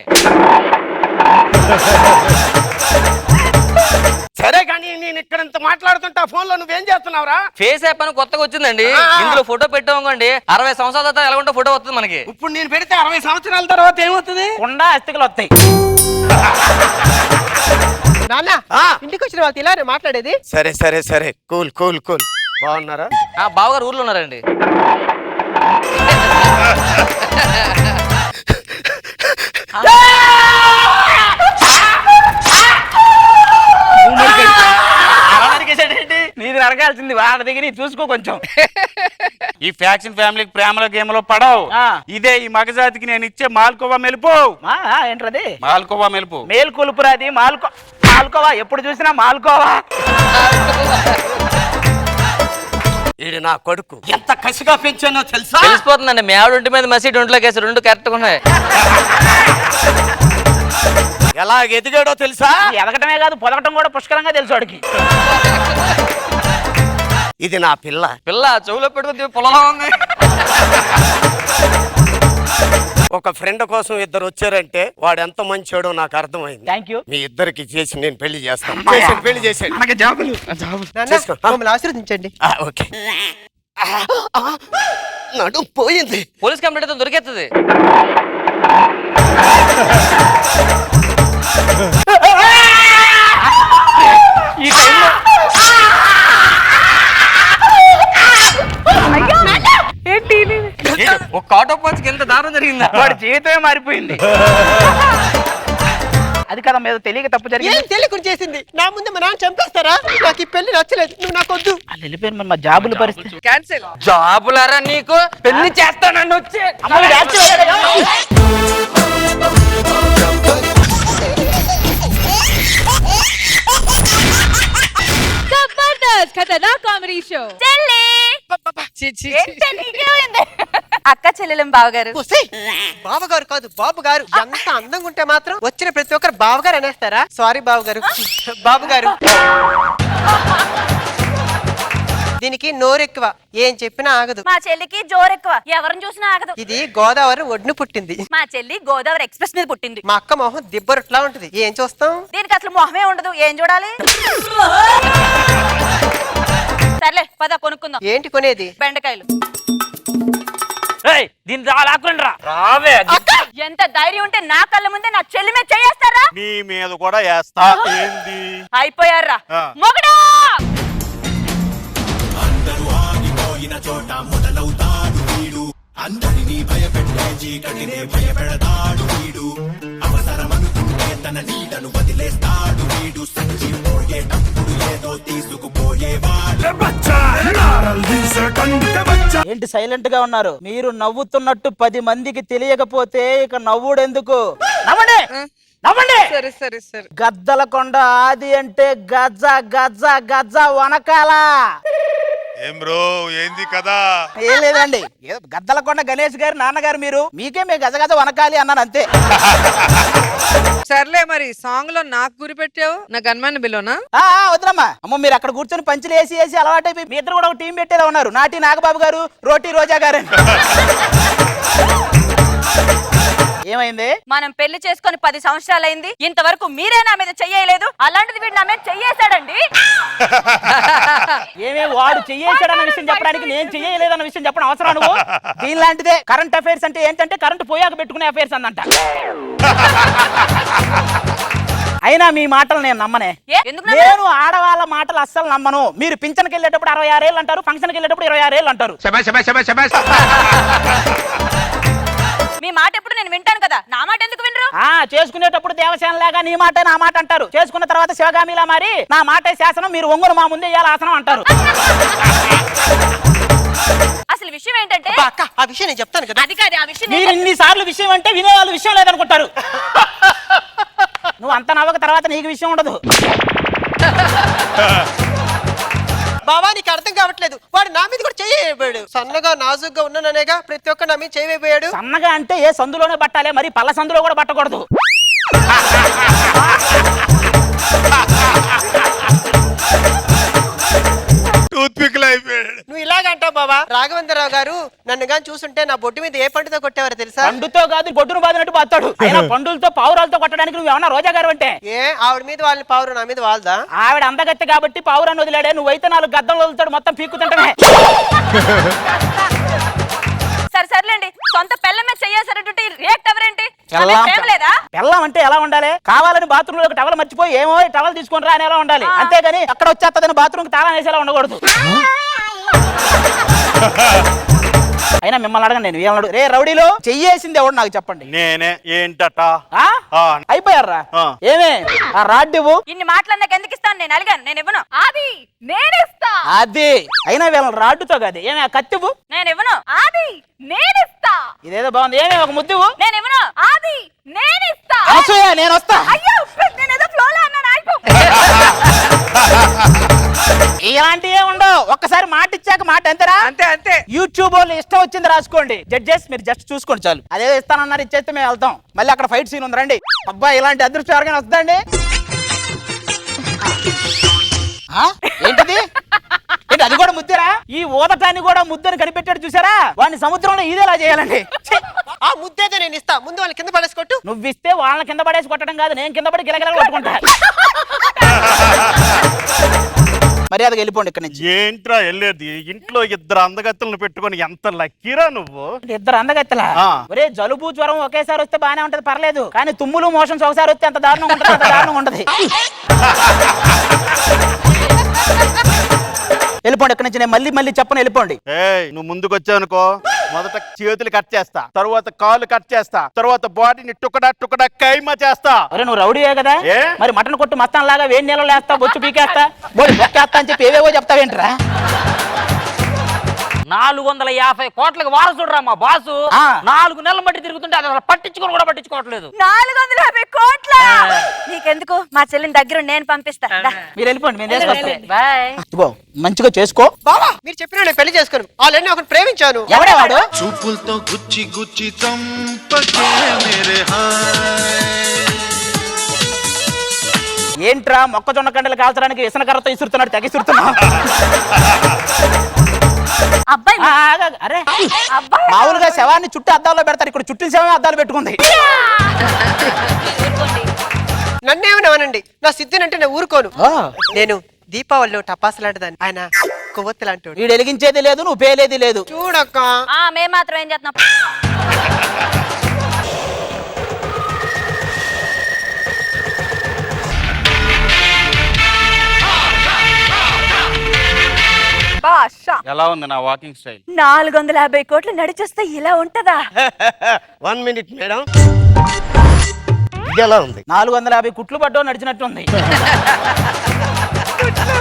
సరే కానీ నేను ఇక్కడ ఇంత మాట్లాడుతుంటా ఫోన్ లో నువ్వేం చేస్తున్నావురా?
ఫేస్ యాప్ అని కొత్తగా వచ్చిందండి. ఇందులో ఫోటో పెట్టామనుకోండి 60 సంవత్సరాల తర్వాత ఎలాగుంటే ఫోటో వస్తుంది మనకి.
ఇప్పుడు నేను పెడితే 60 సంవత్సరాల తర్వాత ఏమవుతుంది?
కుండా అస్థికలు వస్తాయి.
నాన్న ఇంటికి వచ్చిన వాళ్ళతో ఇలా మాట్లాడేది.
సరే సరే సరే కూల్ కూల్ కూల్. బాగున్నారా?
బావగారు ఊర్లో ఉన్నారండి.
నీది నరకాల్సింది వాళ్ళ దగ్గర చూసుకో కొంచెం.
ఈ ఫ్యాక్షన్ ఫ్యామిలీకి ప్రేమలో గేమ్లో పడవు. ఇదే ఈ మగజాతికి నేను ఇచ్చే మాల్కోవా మెలుపు.
ఏంటది?
మాల్కోవా మెలుపు.
మేల్కొలుపురాది మాల్కోవా ఎప్పుడు చూసినా మాల్కోవా.
ఈడు నా కొడుకు ఎంత కసిగా పెంచానో తెలుసా?
తెలిసిపోతుందండి, మీ ఆవిడ ఒంటి మీద మసీడ్ ఒంట్లోకి వేసి 2 కరెక్ట్గా ఉన్నాయి.
ఎలా ఎదిగాడో తెలుసా?
ఎదగటమే కాదు పొదగటం కూడా పుష్కలంగా తెలుసు వాడికి.
ఇది నా పిల్ల.
పిల్ల చెవులో పెట్టుకుంది పొలంలో ఉంది.
ఒక ఫ్రెండ్ కోసం ఇద్దరు వచ్చారంటే వాడు ఎంత మంచోడో నాకు అర్థమైంది.
Thank you.
మీ ఇద్దరికి చేసి నేను పెళ్లి చేస్తాను. పెళ్లి చేసేయండి.
మనకి జాబులు.
చేసుకో.
మమ్మల్ని ఆశీర్వదించండి.
ఓకే. నడు పోయింది.
పోలీస్ కంప్లైంట్ అయితే దొరికేస్తుంది.
ఈ టైంలో
ఏంటి
ఒక ఆటో పంచ్కి ఎంత దారుణం జరిగిందా?
వాడి జీవితమే మారిపోయింది. అది కదా మీద తెలియక తప్పు
ఏం
జరిగింది.
తెలియకుండా చేసింది. నా ముందు మా నాన్న చంపేస్తారా? నాకు ఈ పెళ్లి నచ్చలేదు, నువ్వు నాకు వద్దు.
వాళ్ళు వెళ్ళిపోయారు, మరి మా జాబుల పరిస్థితి.
క్యాన్సిల్.
జాబులారా నీకు పెళ్లి చేస్తానని వచ్చి
Zabardast Khatana Comedy Show.
అక్క చెల్లెలం బావగారు.
బావగారు కాదు బాబు గారు. ఎంత అందంగా ఉంటే మాత్రం వచ్చిన ప్రతి ఒక్కరు బావగారు అనేస్తారా? సారీ బావగారు. బాబు గారు దీనికి నోరు ఎక్కువ, ఏం చెప్పినా ఆగదు.
మా చెల్లికి జోరెక్కువ, ఎవరిని చూసినా ఆగదు.
ఇది గోదావరి ఒడ్డున పుట్టింది.
మా చెల్లి గోదావరి ఎక్స్ప్రెస్ మీద పుట్టింది.
మా అక్క మొహం దిబ్బరొట్లా ఉంటది, ఏం చూస్తాం?
దీనికి అసలు మొహమే ఉండదు, ఏం చూడాలి? సర్లే పద కొనుక్కుందాం.
ఏంటి కొనేది?
బెండకాయలు.
దీన్ని లాక్కుని రా. రావే.
ఎంత ధైర్యం ఉంటే నా కళ్ళ ముందే నా చెల్లి మీద చేస్తారా?
నీ మీద కూడా వేస్తా. ఏంది
అయిపోయారా
ఆ.
మొగడా?
ఏంటి సైలెంట్ గా ఉన్నారు? మీరు నవ్వుతున్నట్టు 10 మందికి తెలియకపోతే ఇక నవ్వుడెందుకు? నవ్వండి, నవ్వండి.
సరే సరే సరే.
గద్దలకొండ ఆది అంటే గజ్జ గజ్జ గజ్జ వనకాల.
ఏం బ్రో, ఏంది కదా?
ఏం లేదండి, గద్దలకొండ గణేష్ గారు నాన్నగారు మీరు, మీకే మీ గజ గజ వనకాలి అన్నాను అంతే.
సర్లే మరి సాంగ్ లో నాకు గురి పెట్టావు, నా గన్మాన్ బిలోనా?
వద్దురమ్మా. అమ్మ మీరు అక్కడ కూర్చొని పంచులు వేసి వేసి అలవాటైపోయి మీ ఇద్దరు కూడా ఒక టీం పెట్టేలా ఉన్నారు. నాటి నాగబాబు గారు, రోటీ రోజా గారు. ఏమైంది?
మనం పెళ్లి చేసుకొని 10 సంవత్సరాలైంది, ఇంతవరకు మీరే నా మీద చెయ్యలేదు. అలాంటిది వీడు నా మీద చెయ్యేశాడండి.
ఏమే వాడు చెయ్యేశాడన్న విషయం చెప్పడానికి నేను చెయ్యలేదన్న విషయం చెప్పడం అవసరం నువ్వు? దీనిలాంటిదే కరెంట్ అఫైర్స్ అంటే ఏంటంటే కరెంట్ పోయాక పెట్టుకునే అఫైర్స్ అందంట. అయినా మీ మాటలు నేను నమ్మనే.
ఎందుకు
నేను ఆడవాళ్ళ మాటలు అస్సలు నమ్మను. మీరు పింఛన్కి వెళ్ళేటప్పుడు 66 ఏళ్ళు అంటారు, ఫంక్షన్కి వెళ్ళేటప్పుడు 26 ఏళ్ళు అంటారు.
మీ మాట ఎప్పుడు నేను వింటాను కదా, నా మాట ఎందుకు వినరు?
చేసుకునేటప్పుడు దేవసేన లాగా నీ మాట నా మాట అంటారు, చేసుకున్న తర్వాత శివగామిలా మారి నా మాటే శాసనం, మీరు ఒంగును మా ముందే ఇయ్యాల ఆసనం అంటారు.
అసలు విషయం ఏంటంటే
అక్క, ఆ విషయం నేను చెప్తాను కదా.
అది కాదు, ఆ విషయం
మీరు ఇన్నిసార్లు విషయం అంటే వినేవాళ్ళు విషయం లేదనుకుంటారు. నువ్వు అంత నవ్వక తర్వాత నీకు విషయం ఉండదు.
బాబా నీకు అర్థం కావట్లేదు, వాడు నా మీద కూడా చేయబోయాడు. సన్నగా నాజుగ్గా ఉన్నాననేగా ప్రతి ఒక్క నా మీద చేయబోయాడు.
సన్నగా అంటే ఏ సందులోనే పట్టాలి, మరి పల్ల సందులో కూడా పట్టకూడదు.
నువ్వు ఇలాగంటావు బాబా. రాఘవేంద్రరావు గారు నన్ను గాని చూసుంటే నా బొడ్డు మీద ఏ పండుతో కొట్టేవారు తెలుసా?
పండుతో కాదు, బొడ్డును బాదినట్టు బాస్తాడు. అయినా పండులతో పావురాలతో కొట్టడానికి నువ్వు ఏమన్నా రోజా గారు అంటే?
ఏ ఆవిడ మీద వాళ్ళని పావురు, నా మీద వాళ్ళదా?
ఆవిడ అందగత్తి కాబట్టి పావురాన్ని వదిలాడే, నువ్వైతే 4 గద్దలు వదులుతాడు, మొత్తం పీక్కుతుంటమే.
సరే సర్లేండి, సొంత పెళ్ళ మీద చెయ్యేసారంటే రియాక్ట్ ఎవరేంటి? లేదా
పెళ్ళం అంటే ఎలా ఉండాలి? కావాలని బాత్రూమ్ లో టవల్ మర్చిపోయి ఏమో టవల్ తీసుకొని రా అని ఎలా ఉండాలి, అంతేగాని అక్కడ వచ్చేస్తుందని బాత్రూమ్ తాళం వేసేలా ఉండకూడదు. అయినా మిమ్మల్ని అడగండి, నేను ఏమన్నాడు? రే రౌడీలో చెయ్యేసింది ఎవడు నాకు చెప్పండి.
నేనే. ఏంటట?
అయిపోయారా? ఏమే ఆ రాడ్డివు?
ఇన్ని మాటలన్నాక ఎందుకు ఇస్తాను? నేను అలిగాను, నేను ఇవ్వను. అది నేనిస్తా.
అది అయినా వీళ్ళ రాడ్డుతో కాదు. ఏమే ఆ కత్తివు?
నేను ఇవ్వను. అది నేనిస్తా.
ఇదేదో బాగుంది. ఏమే ఒక ముద్దువు?
నేను ఇవ్వను. అది నేనిస్తా.
నేను వస్తా.
అయ్యో నేనేదో ఫ్లోలో అన్నాను, ఆగిపో.
ఇలాంటివే ఉండవు, ఒక్కసారి మాట ఇచ్చాక మాట అంతేరా? అంతే అంతే. యూట్యూబ్ వాళ్ళు ఇష్టం వచ్చింది రాసుకోండి, జడ్జెస్ మీరు జస్ట్ చూసుకోండి చాలు. అదే ఇస్తానన్నారు, ఇచ్చేస్తే మేము వెళ్తాం. మళ్ళీ అక్కడ ఫైట్ సీన్ ఉంది రండి. అబ్బా ఇలాంటి అదృష్టం ఎవరికైనా వస్తుందండి? ఏంటిది? ఏంటి అది కూడా ముద్దరా? ఈ ఊదటాన్ని కూడా ముద్దని కనిపెట్టాడు చూసారా? వాడిని సముద్రంలో ఇదేలా చేయాలండి.
ఆ ముద్దేదో నేను ఇస్తా, ముందు వాళ్ళని కింద పడేసి కొట్టు.
నువ్వు ఇస్తే వాళ్ళని కింద పడేసి కొట్టడం కాదు, నేను కింద పడి గిలగిల కొట్టుకుంటా. మర్యాదగా వెళ్ళిపోండి ఇక్కడ నుంచి.
ఏంట్రా వెళ్ళేది? ఇంట్లో 2 అందగత్తెలను పెట్టుకొని ఎంత లక్కీరా నువ్వు.
2 అందగత్తెలా? ఒరే జలుబు జ్వరం ఒకేసారి వస్తే బానే ఉంటది, పర్లేదు. కానీ తుమ్ములు మోషన్స్ ఒకసారి వస్తే ఎంత దారుణంగా ఉంటది, అంత దారుణంగా ఉంటది. వెళ్ళిపోండి ఇక్కడ నుంచి, నేను మళ్ళీ చెప్పను, వెళ్ళిపోండి.
నువ్వు ముందుకు వచ్చావనుకో, మొదట చేతులు కట్ చేస్తా, తర్వాత కాళ్ళు కట్ చేస్తా, తర్వాత బాడీని టుకడా కైమా చేస్తా.
అరే నువ్వు రౌడీయే కదా, మరి మటన్ కొట్టు మస్తాన్ లాగా వేడి నీళ్ళు వేస్తా, బొచ్చు పీకేస్తా, బోడి బొక్కేస్తా అని చెప్పి ఏవేవో చెప్తావేంట్రా?
450 కోట్లకు వారసుడు రా మా బాసు. 4 నెలల మట్టి తిరుగుతుంటే అది అసలు పట్టించుకొని కూడా పట్టించుకోవట్లేదు.
450 కోట్ల నీకెందుకు? మా చెల్లిని దగ్గర నేను పంపిస్తా.
మీరు వెళ్ళిపోండి, మేము తీసుకొస్తాం. మంచిగా చేసుకో
బావా. మీరు చెప్పిన నేను పెళ్లి చేసుకోను, ఆల్రెడీ ఒకటి ప్రేమించాను.
ఎవడే వాడు?
చూపులతో గుచ్చి గుచ్చి చంపకే మేరే హాయ్.
ఏంట్రా మొక్కజొన్న కండలు కాల్చడానికి విసనకర్రతో ఇసురుతున్నాడు, తెగ ఇసురుతున్నా.
అబ్బాయి
అరే మామూలుగా శవాన్ని చుట్టూ అద్దాల్లో పెడతారు, ఇక్కడ చుట్టూ శవమే అద్దాలు పెట్టుకుంది.
నన్నేమనవనండి, నా సిద్ధినంటే నేను ఊరుకోను. నేను దీపావళిలో టపాసు లాంటిదాన్ని, ఆయన కొవ్వొత్తి లాంటి.
వీడు వెలిగించేది లేదు, నువ్వు పేలేది లేదు.
చూడక్క
మేము మాత్రం ఏం చేస్తున్నాం?
బాషా
ఎలా ఉంది నా వాకింగ్ స్టైల్?
450 కోట్లు నడిచొస్తే ఇలా ఉంటదా?
1 మినిట్ మేడం, ఇది ఎలా ఉంది?
450 కుట్లు పడ్డో నడిచినట్టుంది.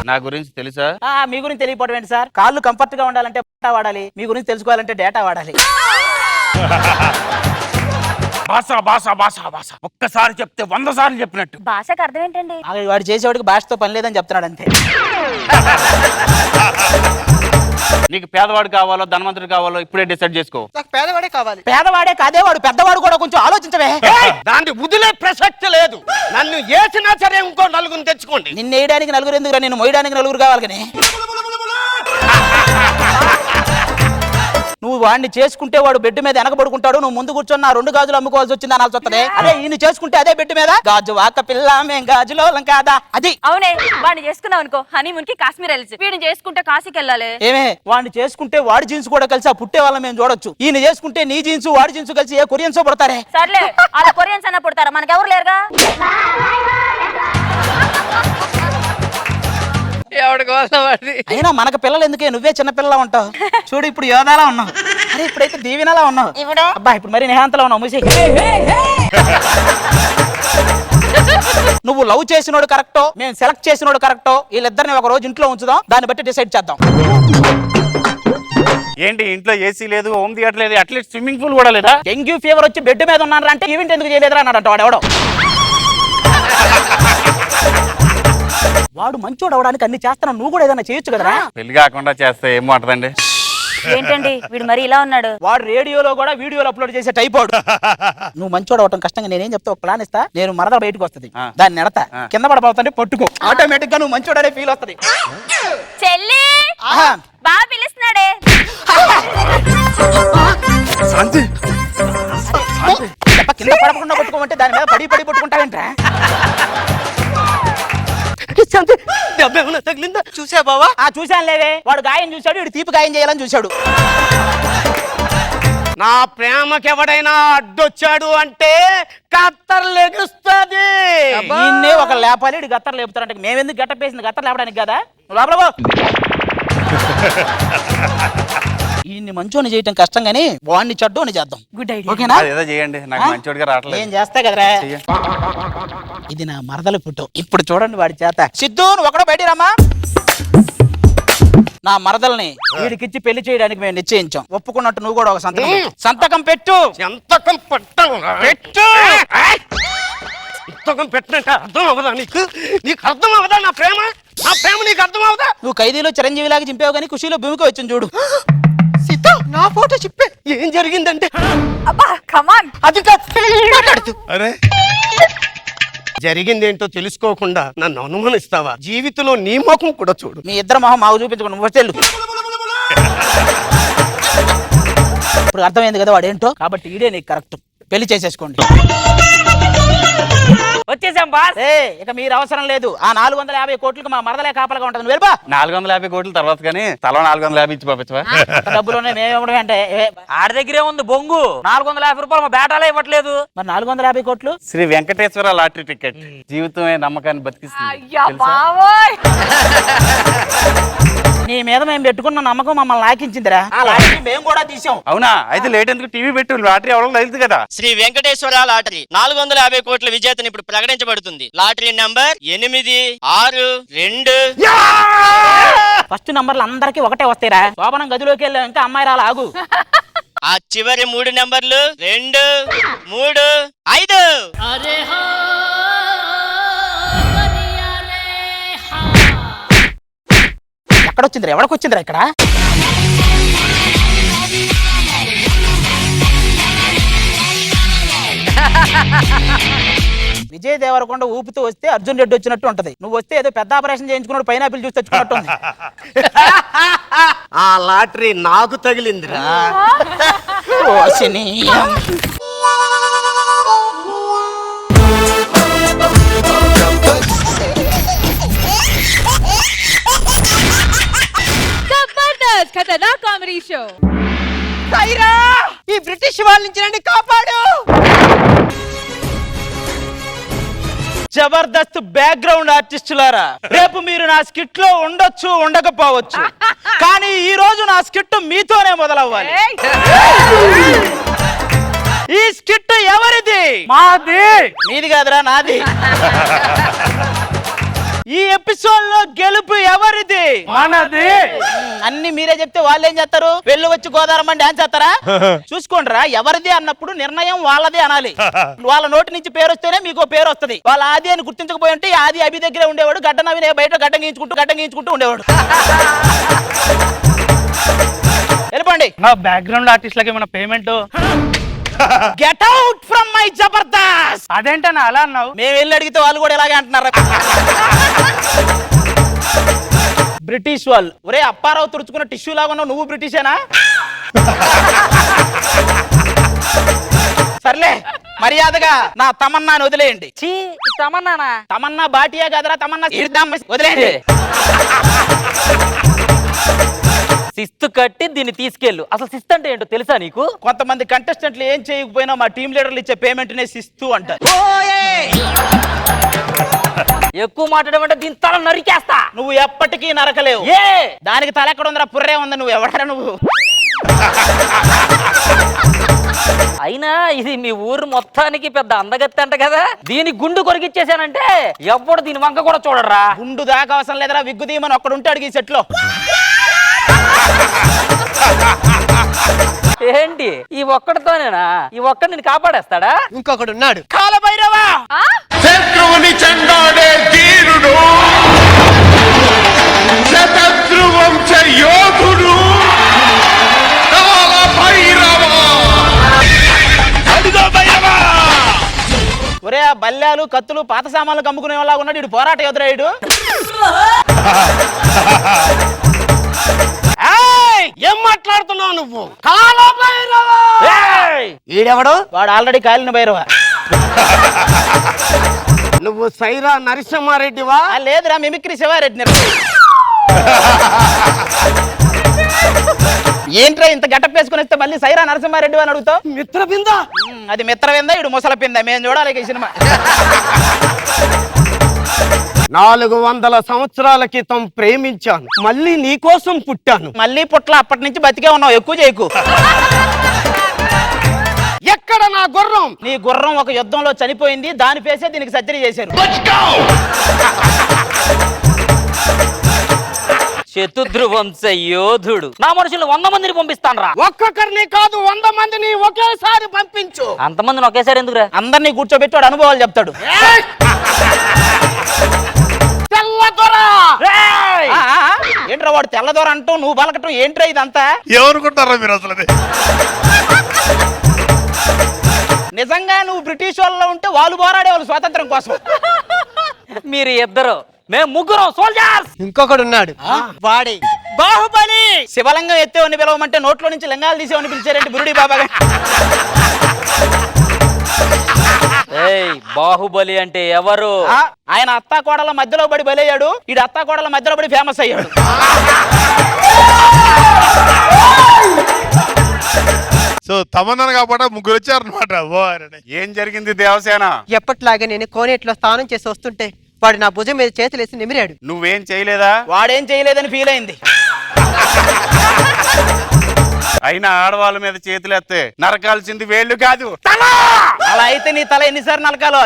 నా గురించి తెలుసా?
మీ గురించి తెలియపోవడం ఏంటి సార్? కాళ్ళు కంఫర్ట్ గా ఉండాలంటే డేటా వాడాలి, మీ గురించి తెలుసుకోవాలంటే డేటా వాడాలి.
భాష భాష భాష భాష ఒక్కసారి చెప్తే 100 సార్లు చెప్పినట్టు.
భాషకు అర్థం ఏంటండి?
వాడు చేసేవాడికి భాషతో పని లేదని చెప్తున్నాడు అంతే.
నీకు పేదవాడు కావాలో ధనవంతుడు కావాలో ఇప్పుడే డిసైడ్ చేసుకో.
నాకు పేదవాడే కావాలి.
పేదవాడే కాదే, వాడు పెద్దవాడు కూడా కొంచెం ఆలోచించవే.
దాన్ని వదిలే ప్రసక్తి లేదు. నన్ను వేసినా సరే ఇంకో నలుగురిని తెచ్చుకోండి.
నిన్ను వేయడానికి నలుగురు ఎందుకురా, నేను మోయడానికి నలుగురు కావాలి కానీ. నువ్వు వాడిని చేసుకుంటే వాడు బెడ్ మీద వెనకబడుకుంటాడు, నువ్వు ముందు కూర్చొని నా 2 గాజులు అమ్ముకోవాల్సి వచ్చింది అనాల్సి వస్తుంది. అదే ఈయన చేసుకుంటే అదే బెడ్ మీద గాజు వాక పిల్ల మేం గాజులోలం కాదా అది.
అవునే, వాడిని చేసుకున్నావు అనుకో హనీమూన్ కి కాశ్మీర్ వెళ్ళి, వీడిని చేసుకుంటే కాశీకి వెళ్ళాలి.
ఏమే వాడిని చేసుకుంటే వాడి జీన్స్ కూడా కలిసి ఆ పుట్టే వాళ్ళని మేము చూడొచ్చు. ఈయన చేసుకుంటే నీ జీన్స్ వాడి జీన్స్ కలిసి ఏ కొరియన్సో పడతారే.
సర్లే, అలా కొరియన్స్ అన్న పుడతారా? మనకెవరు లేరుగా.
అయినా మనకు పిల్లలు ఎందుకే, నువ్వే చిన్న పిల్లలా ఉంటావు. చూడు ఇప్పుడు యోధాలా ఉన్నావు, అరే ఇప్పుడైతే దీవెనలా ఉన్నావు. అబ్బా ఇప్పుడు మరి నిహాంతలా ఉన్నావు. మూసి నువ్వు లవ్ చేసినోడు కరెక్టో, మేము సెలెక్ట్ చేసినోడు కరెక్టో, వీళ్ళిద్దరిని ఒక రోజు ఇంట్లో ఉంచుదాం, దాన్ని బట్టి డిసైడ్ చేద్దాం.
ఏంటి ఇంట్లో ఏసీ లేదు, హోమ్ థియేటర్ లేదు, అట్లీస్ట్ స్విమ్మింగ్ పూల్ కూడా లేదా?
డెంగ్యూ ఫీవర్ వచ్చి బెడ్ మీద ఉన్నారా అంటే ఈవెంట్ ఎందుకు చేయలేదురా అన్నాడంట వాడు. ఎవడో వాడు మంచోడు అవడానికి అన్ని చేస్తాను, నువ్వు కూడా ఏదైనా చేయొచ్చు కదరా.
పెళ్లి కాకుండా చేస్తే ఏమో అంటదండి.
ఏంటండి వీడు మరి ఇలా ఉన్నాడు?
వాడు రేడియోలో కూడా వీడియోలు అప్లోడ్ చేసే టైప్ వాడు. నువ్వు మంచోడు అవటం కష్టంగా నేనేం చెప్తా, ఒక ప్లాన్ ఇస్తా. నేను మరద బయటకు వస్తుంది, దాన్ని నెడతా, కింద పడబోతుంటే పట్టుకో, ఆటోమేటిక్ గా నువ్వు మంచోడనే ఫీల్ వస్తుంది.
చెల్లి బాగా పిలుస్తున్నాడే.
కింద పడకుండా కొట్టుకోమంటే దాని మీద పడి పడి పట్టుకుంటావేంట్రా?
తగిలిందా?
చూసా బావా?
చూశాను లేవే, వాడు గాయం చూశాడు, వీడు తీపి గాయం చేయాలని చూశాడు.
నా ప్రేమకి ఎవడైనా అడ్డొచ్చాడు అంటే కత్తర్ లెగుస్తుంది.
దీన్నే ఒక లేపాలి, ఇటు గత్తర్ లేపుతారంటే మేమెందుకు గట్టపేసింది గత్తర్ లేపడానికి కదా. లోపల ఈయన్ని మంచోని చేయటం కష్టం గానీ వాడిని చెడ్డోని చేద్దాం.
Good idea.
ఓకేనా?
ఏదో చేయండి, నాకు మంచోడిగా రావట్లేదు.
ఏం చేస్తా కదరా. ఇది నా మరదల ఫోటో, ఇప్పుడు చూడండి వాడి చేత. సిద్ధు నువ్వు ఒకడో బయట రామా. నా మరదల్ని వీడికిచ్చి పెళ్లి చేయడానికి మేము నిశ్చయించాం. ఒప్పుకున్నట్టు నువ్వు కూడా ఒక సంతకం పెట్టు.
సంతకం పెట్టు. సంతకం పెట్టినట్టు అర్థం అవదా నీకు? నీకు అర్థం అవదా నా ప్రేమ? నా ప్రేమ నీకు అర్థం అవదా?
నువ్వు ఖైదీలో చిరంజీవిలాగా చింపావు కానీ ఖుషీలో భూమికి వచ్చింది చూడు.
సీత నా ఫోటో చెప్పే.
ఏం జరిగిందంటే
అబ్బా కమాన్,
అది మాట్లాడుతూ జరిగిందేంటో తెలుసుకోకుండా నన్ను అనుమానిస్తావా? జీవితంలో నీ ముఖం కూడా చూడు.
మీ ఇద్దరు మొహం మాకు చూపించుకోండి, నువ్వు వెళ్ళు. ఇప్పుడు అర్థమైంది కదా వాడేంటో, కాబట్టి ఈడే నీకు కరెక్ట్. పెళ్లి చేసేసుకోండి.
వచ్చేసాం బాస్.
ఇక మీరు అవసరం లేదు. ఆ 450 కోట్లకు మా మరదలే కాపలగా ఉంటుంది. నువ్వు వెళ్ళిపో.
450 కోట్ల తర్వాత కానీ తల 450 ఇచ్చి పంపించవా?
డబ్బులోనే మేమేమడం అంటే
ఆడి దగ్గరే ఉంది బొంగు. 450 రూపాయలు మా బేటాలే ఇవ్వట్లేదు.
మరి 450 కోట్లు
శ్రీ వెంకటేశ్వర లాటరీ టికెట్ జీవితమే నమ్మకాన్ని బతికిస్తుంది.
అయ్యా బావోయ్.
నీ మీద మేము పెట్టుకున్న నమ్మకం మమ్మల్ని లాకించిందిరా. ఆ లాటరీ మేము కూడా తీసాం.
అవునా? అయితే లేట్ ఎందుకు? టీవీ పెట్టు, లాటరీ ఎవరో తెలుసు కదా.
శ్రీ వెంకటేశ్వర లాటరీ 450 కోట్ల విజేతని ఇప్పుడు ప్రకటించబడుతుంది. Lottery number 862.
ఫస్ట్ నంబర్లు అందరికి ఒకటే వస్తాయిరా. శోభనం గదిలోకి వెళ్ళాం, ఇంకా అమ్మాయి రాలా, ఆగు.
ఆ చివరి 3 నంబర్లు 2, 3, 5.
ఎక్కడొచ్చిందిరా? ఎవడికొచ్చిందిరా ఇక్కడ? విజయ్ దేవరకొండ ఊపుతూ వస్తే అర్జున్ రెడ్డి వచ్చినట్టు ఉంటది. నువ్వు వస్తే ఏదో పెద్ద ఆపరేషన్ చేయించుకున్నాడు పైనాపిల్ జ్యూస్ తెచ్చుకున్నట్టు ఉంది.
ఆ లాటరీ నాకు తగిలిందిరా.
జబర్దస్త్ ఖతర్నాక్ కామెడీ షో.
సైరా, ఈ బ్రిటిష్ వాళ్ళ నుంచి నన్ను కాపాడు.
జబర్దస్త్ బ్యాక్గ్రౌండ్ ఆర్టిస్టులారా, రేపు మీరు నా స్కిట్ లో ఉండొచ్చు ఉండకపోవచ్చు, కానీ ఈ రోజు నా స్కిట్ మీతోనే మొదలవ్వాలి. ఈ స్కిట్ ఎవరిది?
మాది.
నీది కాదురా, నాది. ఈ ఎపిసోడ్ లో గెలుపు ఎవరిది?
మనది.
అన్ని మీరే చెప్తే వాళ్ళు ఏం చేస్తారు? వెళ్ళి వచ్చి గోదావరమ్మని డాన్స్ చేస్తారా? చూసుకోండిరా, ఎవరిది అన్నప్పుడు నిర్ణయం వాళ్ళదే అనాలి. వాళ్ళ నోటి నుంచి పేరు వస్తేనే మీకు పేరు వస్తది. వాళ్ళ ఆది అని గుర్తించకపోయి ఉంటే ఆది అభి దగ్గరే ఉండేవాడు, గడ్డ నవ్వి బయట గడ్డ గీయించుకుంటూ ఉండేవాడు. వెళ్ళిపోండి.
నా బ్యాక్గ్రౌండ్ ఆర్టిస్ట్లకి మన payment.
Get out from my Jabardasth.
అదేంటన్నా అలా అన్నావు?
మేము వెళ్ళి అడిగితే వాళ్ళు కూడా ఇలాగే అంటున్నారు. బ్రిటిష్ వాళ్ళు. ఒరే అప్పారావు తుడుచుకున్న టిష్యూ లాగా ఉన్నావు, నువ్వు బ్రిటిషేనా? సర్లే, మర్యాదగా నా తమన్నాని వదిలేయండి.
తమన్నానా?
తమన్నా బాటియా కదరా, తమన్నా వదిలేయండి.
శిస్తు కట్టి దీన్ని తీసుకెళ్ళు. అసలు శిస్తు అంటే ఏంటో తెలుసా నీకు?
కొంతమంది కంటెస్టెంట్లు ఏం చేయకపోయినా మా టీం లీడర్లు ఇచ్చే పేమెంట్ నే శిస్తు అంటారు.
ఎక్కువ మాట్లాడమంటే దీని తల నరికేస్తా.
నువ్వు ఎప్పటికీ నరకలేవు.
ఏ
దానికి తల ఎక్కడ ఉందిరా? పుర్రే ఉంది. నువ్వు ఎవడరా నువ్వు?
అయినా ఇది మీ ఊరు మొత్తానికి పెద్ద అందగత్తి అంట కదా, దీని గుండు కొరికిచ్చేసానంటే ఎవ్వడు దీని వంక కూడా చూడరా.
గుండు దాకా అవసరం లేదురా, విగ్గు తీయమని ఒక్కడు ఉంటాడు ఈ సెట్ లో.
ఏంటి ఈ ఒక్కడితోనేనా? ఈ ఒక్కడు నేను కాపాడేస్తాడా?
ఇంకొకడు ఉన్నాడు.
కాలభైరవా,
శత్రువుని చెండాడే ధీరుడు, శతద్రువంశ యోధుడు కాలభైరవా. అదిగో భైరవా.
ఒరే ఆ బల్లాలు కత్తులు పాత సామాన్లు కమ్ముకునే వాళ్ళ ఉన్నాడు ఇడు. పోరాట యోధురాయుడు.
ఏం మాట్లాడుతున్నావు నువ్వు?
ఈడెవడు? వాడు ఆల్రెడీ కాలిన భైరవ.
నువ్వు సైరా నరసింహారెడ్డివా?
లేదురా, మిమిక్రీ శివారెడ్డి. ఏంట్రా ఇంత గెటప్ వేసుకుని వస్తే మళ్ళీ సైరా నరసింహారెడ్డి అని అడుగుతావు?
మిత్రబింద.
అది మిత్రవింద, ఇడు ముసల పింద. మేము చూడాలి ఈ సినిమా.
400 సంవత్సరాల క్రితం ప్రేమించాను, మళ్ళీ నీకోసం పుట్టాను.
మళ్ళీ పుట్ల అప్పటి నుంచి బతికే ఉన్నావు. ఎక్కువ చేయకు.
ఎక్కడ నా గుర్రం?
నీ గుర్రం ఒక యుద్ధంలో చనిపోయింది, దాని పేసే దీనికి సర్జరీ చేశారు.
శత్రువంశ యోధుడు. నా మనుషులు 100 మందిని పంపిస్తాను రా.
ఒక్కొక్కరిని కాదు 100 మందిని ఒకేసారి పంపించు.
అంతమందిని ఒకేసారి ఎందుకురా?
అందరినీ కూర్చోబెట్టి వాడు అనుభవాలు చెప్తాడు. ఏంట్రా వాడు తెల్లదోర అంటూ నువ్వు పలకటం ఏంట్రా ఇదంతా?
ఎవరుకుంటారా మీరు అసలు?
నిజంగా నువ్వు బ్రిటిష్ వాళ్ళలో ఉంటే వాళ్ళు పోరాడేవాళ్ళు స్వాతంత్రం కోసం.
మీరు ఇద్దరు, మేము ముగ్గురం సోల్జర్స్.
ఇంకొకడు ఉన్నాడు. వాడే
బాహుబలి. శివలింగం ఎత్తేవని పిలవమంటే నోట్లో నుంచి లింగాలు తీసేవని పిలిచారంటే బురుడి బాబా.
ఏయ్, బాహుబలి అంటే ఎవరు?
ఆయన అత్తా కోడల మధ్యలో పడి బలయ్యాడు, ఈడు అత్తా కోడల మధ్యలో పడి ఫేమస్ అయ్యాడు.
సో తమన్నాను కాబట్టి ముగ్గురు వచ్చారు అనమాట. ఏం జరిగింది దేవసేన?
ఎప్పట్లాగా నేను కోనేట్లో స్నానం చేసి వస్తుంటే వాడు నా భుజం మీద చేతులేసి నిమిరాడు.
నువ్వేం చేయలేదా?
వాడేం చేయలేదని ఫీల్ అయింది.
అయినా ఆడవాళ్ళ మీద చేతులెత్తే నరకాల్సింది వేళ్ళు కాదు,
అలా అయితే నీ తల ఎన్నిసార్లు నరకాలో.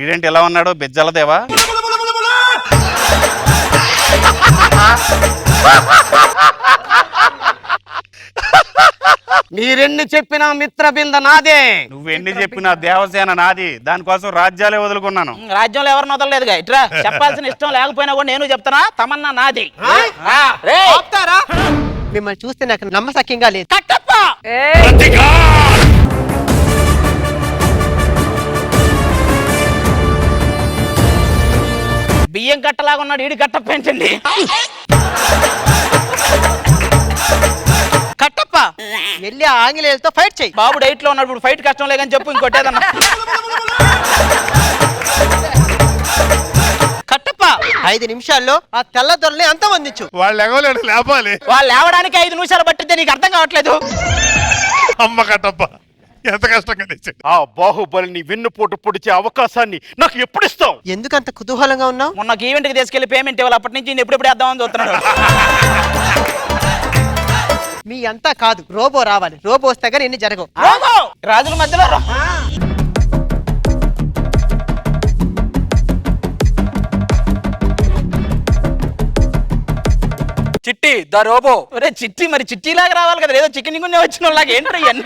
ఈడేంటి ఎలా ఉన్నాడు? బెజ్జలదేవా.
మీరెన్ని చెప్పినా మిత్రబింద నాదే.
నువ్వెన్ని చెప్పినా దేవసేన నాది. దానికోసం రాజ్యాలే వదులుకున్నాను.
రాజ్యంలో ఎవరిని వదలలేదుగా. ఇట్రా, చెప్పాల్సిన ఇష్టం లేకపోయినా కూడా నేను చెప్తానా, తమన్నా నాది.
మిమ్మల్ని చూస్తే నాకు నమ్మసక్యంగా లేదు.
ఏయ్!
దెయ్యం కట్టలాగా ఉన్నాడు, ఈడి కట్ట పెంచండి.
కట్టప్ప వెళ్ళి ఆ ఆంగ్లేయులతో ఫైట్ చెయ్యి.
బాబు డైట్ లో ఉన్నాడు, ఫైట్ కష్టం లేదని చెప్పు, ఇంకోటేదన్నా.
కట్టప్ప 5 నిమిషాల్లో ఆ తెల్ల దొరని అంతమందించు.
వాళ్ళు ఎగవలేడు లేపాలి.
వాళ్ళు లేవడానికి 5 నిమిషాలు పట్టిద్దే, నీకు అర్థం కావట్లేదు.
అమ్మ కట్టప్ప ఎంత కష్టంగా తెచ్చాడు.
ఆ బాహుబలిని వెన్నుపోటు పొడిచే అవకాశాన్ని నాకు ఎప్పుడు ఇస్తావు?
ఎందుకంత కుతూహలంగా ఉన్నావు?
మొన్న ఈవెంట్ కి తీసుకెళ్లి పేమెంట్ ఇవ్వాలి, అప్పటి నుంచి ఎప్పుడు వేద్దామని చూస్తున్నాడు.
మీ అంతా కాదు, రోబో రావాలి. రోబో వస్తే కానీ ఎన్ని జరగవు.
రోబో రాజుల మధ్యలో
చిట్టి ద రోబో.
ఒరే చిట్టి, మరి చిట్టిలాగా రావాలి కదా, ఏదో చికెన్ గుంజ వచ్చిన వాళ్ళకి ఏంట్రా ఇవన్నీ?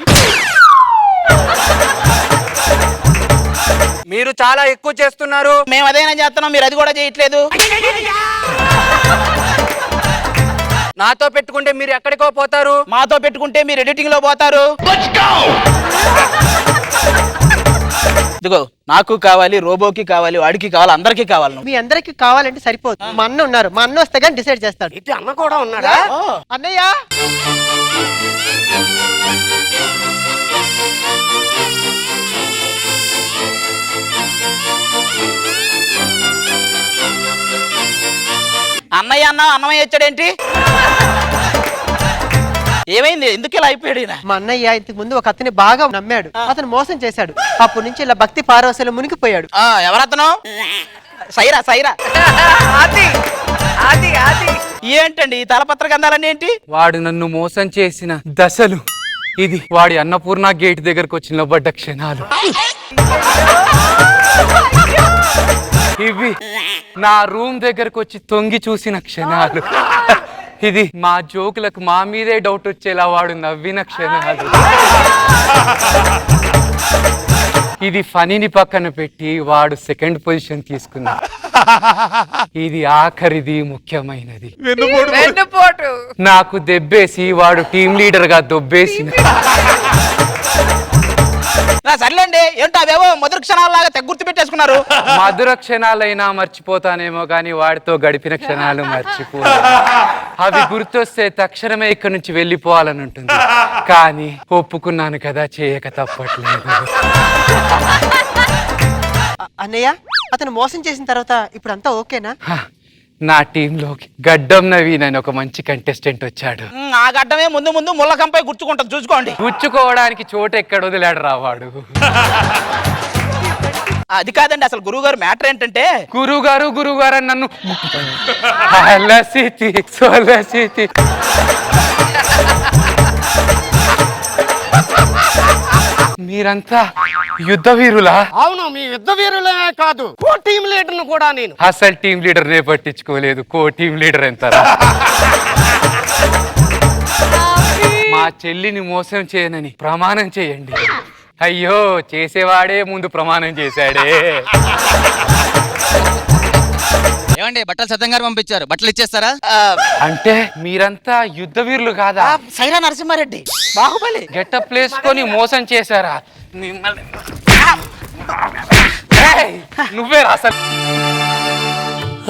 మీరు చాలా ఎక్కువ చేస్తున్నారు.
మేము అదేనా చేస్తున్నాం, మీరు అది కూడా చేయట్లేదు.
నాతో పెట్టుకుంటే మీరు ఎక్కడికో పోతారు,
మాతో పెట్టుకుంటే మీరు ఎడిటింగ్ లో పోతారు. ఇదిగో నాకు కావాలి, రోబోకి కావాలి, వాడికి కావాలి, అందరికీ కావాలి.
మీ అందరికి కావాలంటే సరిపోదు. మా అన్న ఉన్నారు, మా అన్న వస్తే కానీ డిసైడ్ చేస్తాడు.
ఇది అన్న కూడా ఉన్నాడా?
అన్నయ్య
అన్నయ్య అన్న అన్నమయ్య వచ్చాడేంటి? ఏమైంది, ఎందుకు ఇలా అయిపోయాడు ఈయన?
మా అన్నయ్య ఇంతకు ముందు ఒక అతని బాగా నమ్మాడు, అతను మోసం చేశాడు. అప్పటి నుంచి ఇలా భక్తి పారవశలు మునిగిపోయాడు.
ఎవరతను? సైరా సైరా.
అది అది అది
ఏంటండి ఈ తలపత్ర గంధాలన్నీ ఏంటి?
వాడు నన్ను మోసం చేసిన దశలు, ఇది వాడి అన్నపూర్ణ గేట్ దగ్గరకు వచ్చి నిలబడ్డ క్షణాలు, ఇవి నా రూమ్ దగ్గరకు వచ్చి తొంగి చూసిన క్షణాలు, ఇది మా జోకులకు మా మీదే డౌట్ వచ్చేలా వాడు నవ్విన క్షణాలు, ఇది ఫనీని పక్కన పెట్టి వాడు సెకండ్ పొజిషన్ తీసుకున్నా, ఇది ఆఖరిది ముఖ్యమైనది,
వెన్నుపోటు.
నాకు దెబ్బేసి వాడు టీం లీడర్ గా దొబ్బేసిన.
సర్లేండి, ఏంటో అవేవో మధుర క్షణాలలాగా తెగ గుర్తు పెట్టేసుకున్నారు.
మధుర క్షణాలైనా మర్చిపోతానేమో గాని వాడితో గడిపిన క్షణాలు మర్చిపోలే. అవి గుర్తొస్తే తక్షణమే ఇక్కడి నుంచి వెళ్ళిపోవాలని ఉంటుంది, కానీ ఒప్పుకున్నాను కదా, చేయక తప్పట్లేదు.
అన్నయ్య అతను మోసం చేసిన తర్వాత ఇప్పుడు అంతా ఓకేనా?
నా టీంలోకి గడ్డం నవీన్ అని ఒక మంచి కంటెస్టెంట్ వచ్చాడు.
ఆ గడ్డమే ముందు ముందు ముళ్ళకంపై గుచ్చుకుంటుంది, చూసుకోండి.
గుచ్చుకోవడానికి చోటు ఎక్కడ వదిలాడు రావాడు.
అది కాదండి, అసలు గురువు గారు మ్యాటర్ ఏంటంటే,
గురుగారు అని నన్ను సొలసితి. మీరంతా యుద్ధ వీరులా?
అవును, మీ యుద్ధ వీరులే కాదు, కో టీం లీడర్ కూడా నేను.
అసలు టీం లీడర్ నే పట్టించుకోలేదు, కో టీం లీడర్ ఎంతరా? మా చెల్లిని మోసం చేయనని ప్రమాణం చేయండి. అయ్యో, చేసేవాడే ముందు ప్రమాణం చేశాడే.
ఏమండి, బట్టలు సత్యం గారు పంపించారు, బట్టలు ఇచ్చేస్తారా?
అంటే మీరంతా యుద్ధ వీరులు కాదా?
సైరా నరసింహారెడ్డి బాహుబలి
గెటప్ వేసుకొని మోసం చేశారా? మిమ్మల్ని నువ్వే అసలు.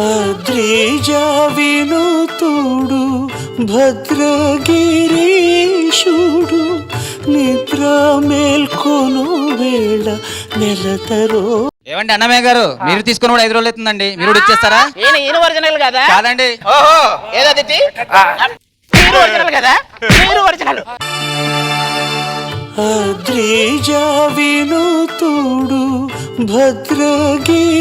అద్రిజావినుతుడు భద్రగిరీశుడు నిద్ర మేల్కొను వేళ నెలతరో.
ఏమండి అన్నమయ్య గారు, మీరు తీసుకుని కూడా 5 రోజులు అవుతుందండి, మీరు కూడా ఇచ్చేస్తారా?
ఈయన ఒరిజినల్ కదా?
కాదండి.
ఓహో, ఏదది మీరు ఒరిజినల్ కదా? మీరు ఒరిజినల్.
అద్రిజావినుతుడు భద్రగిరీశుడు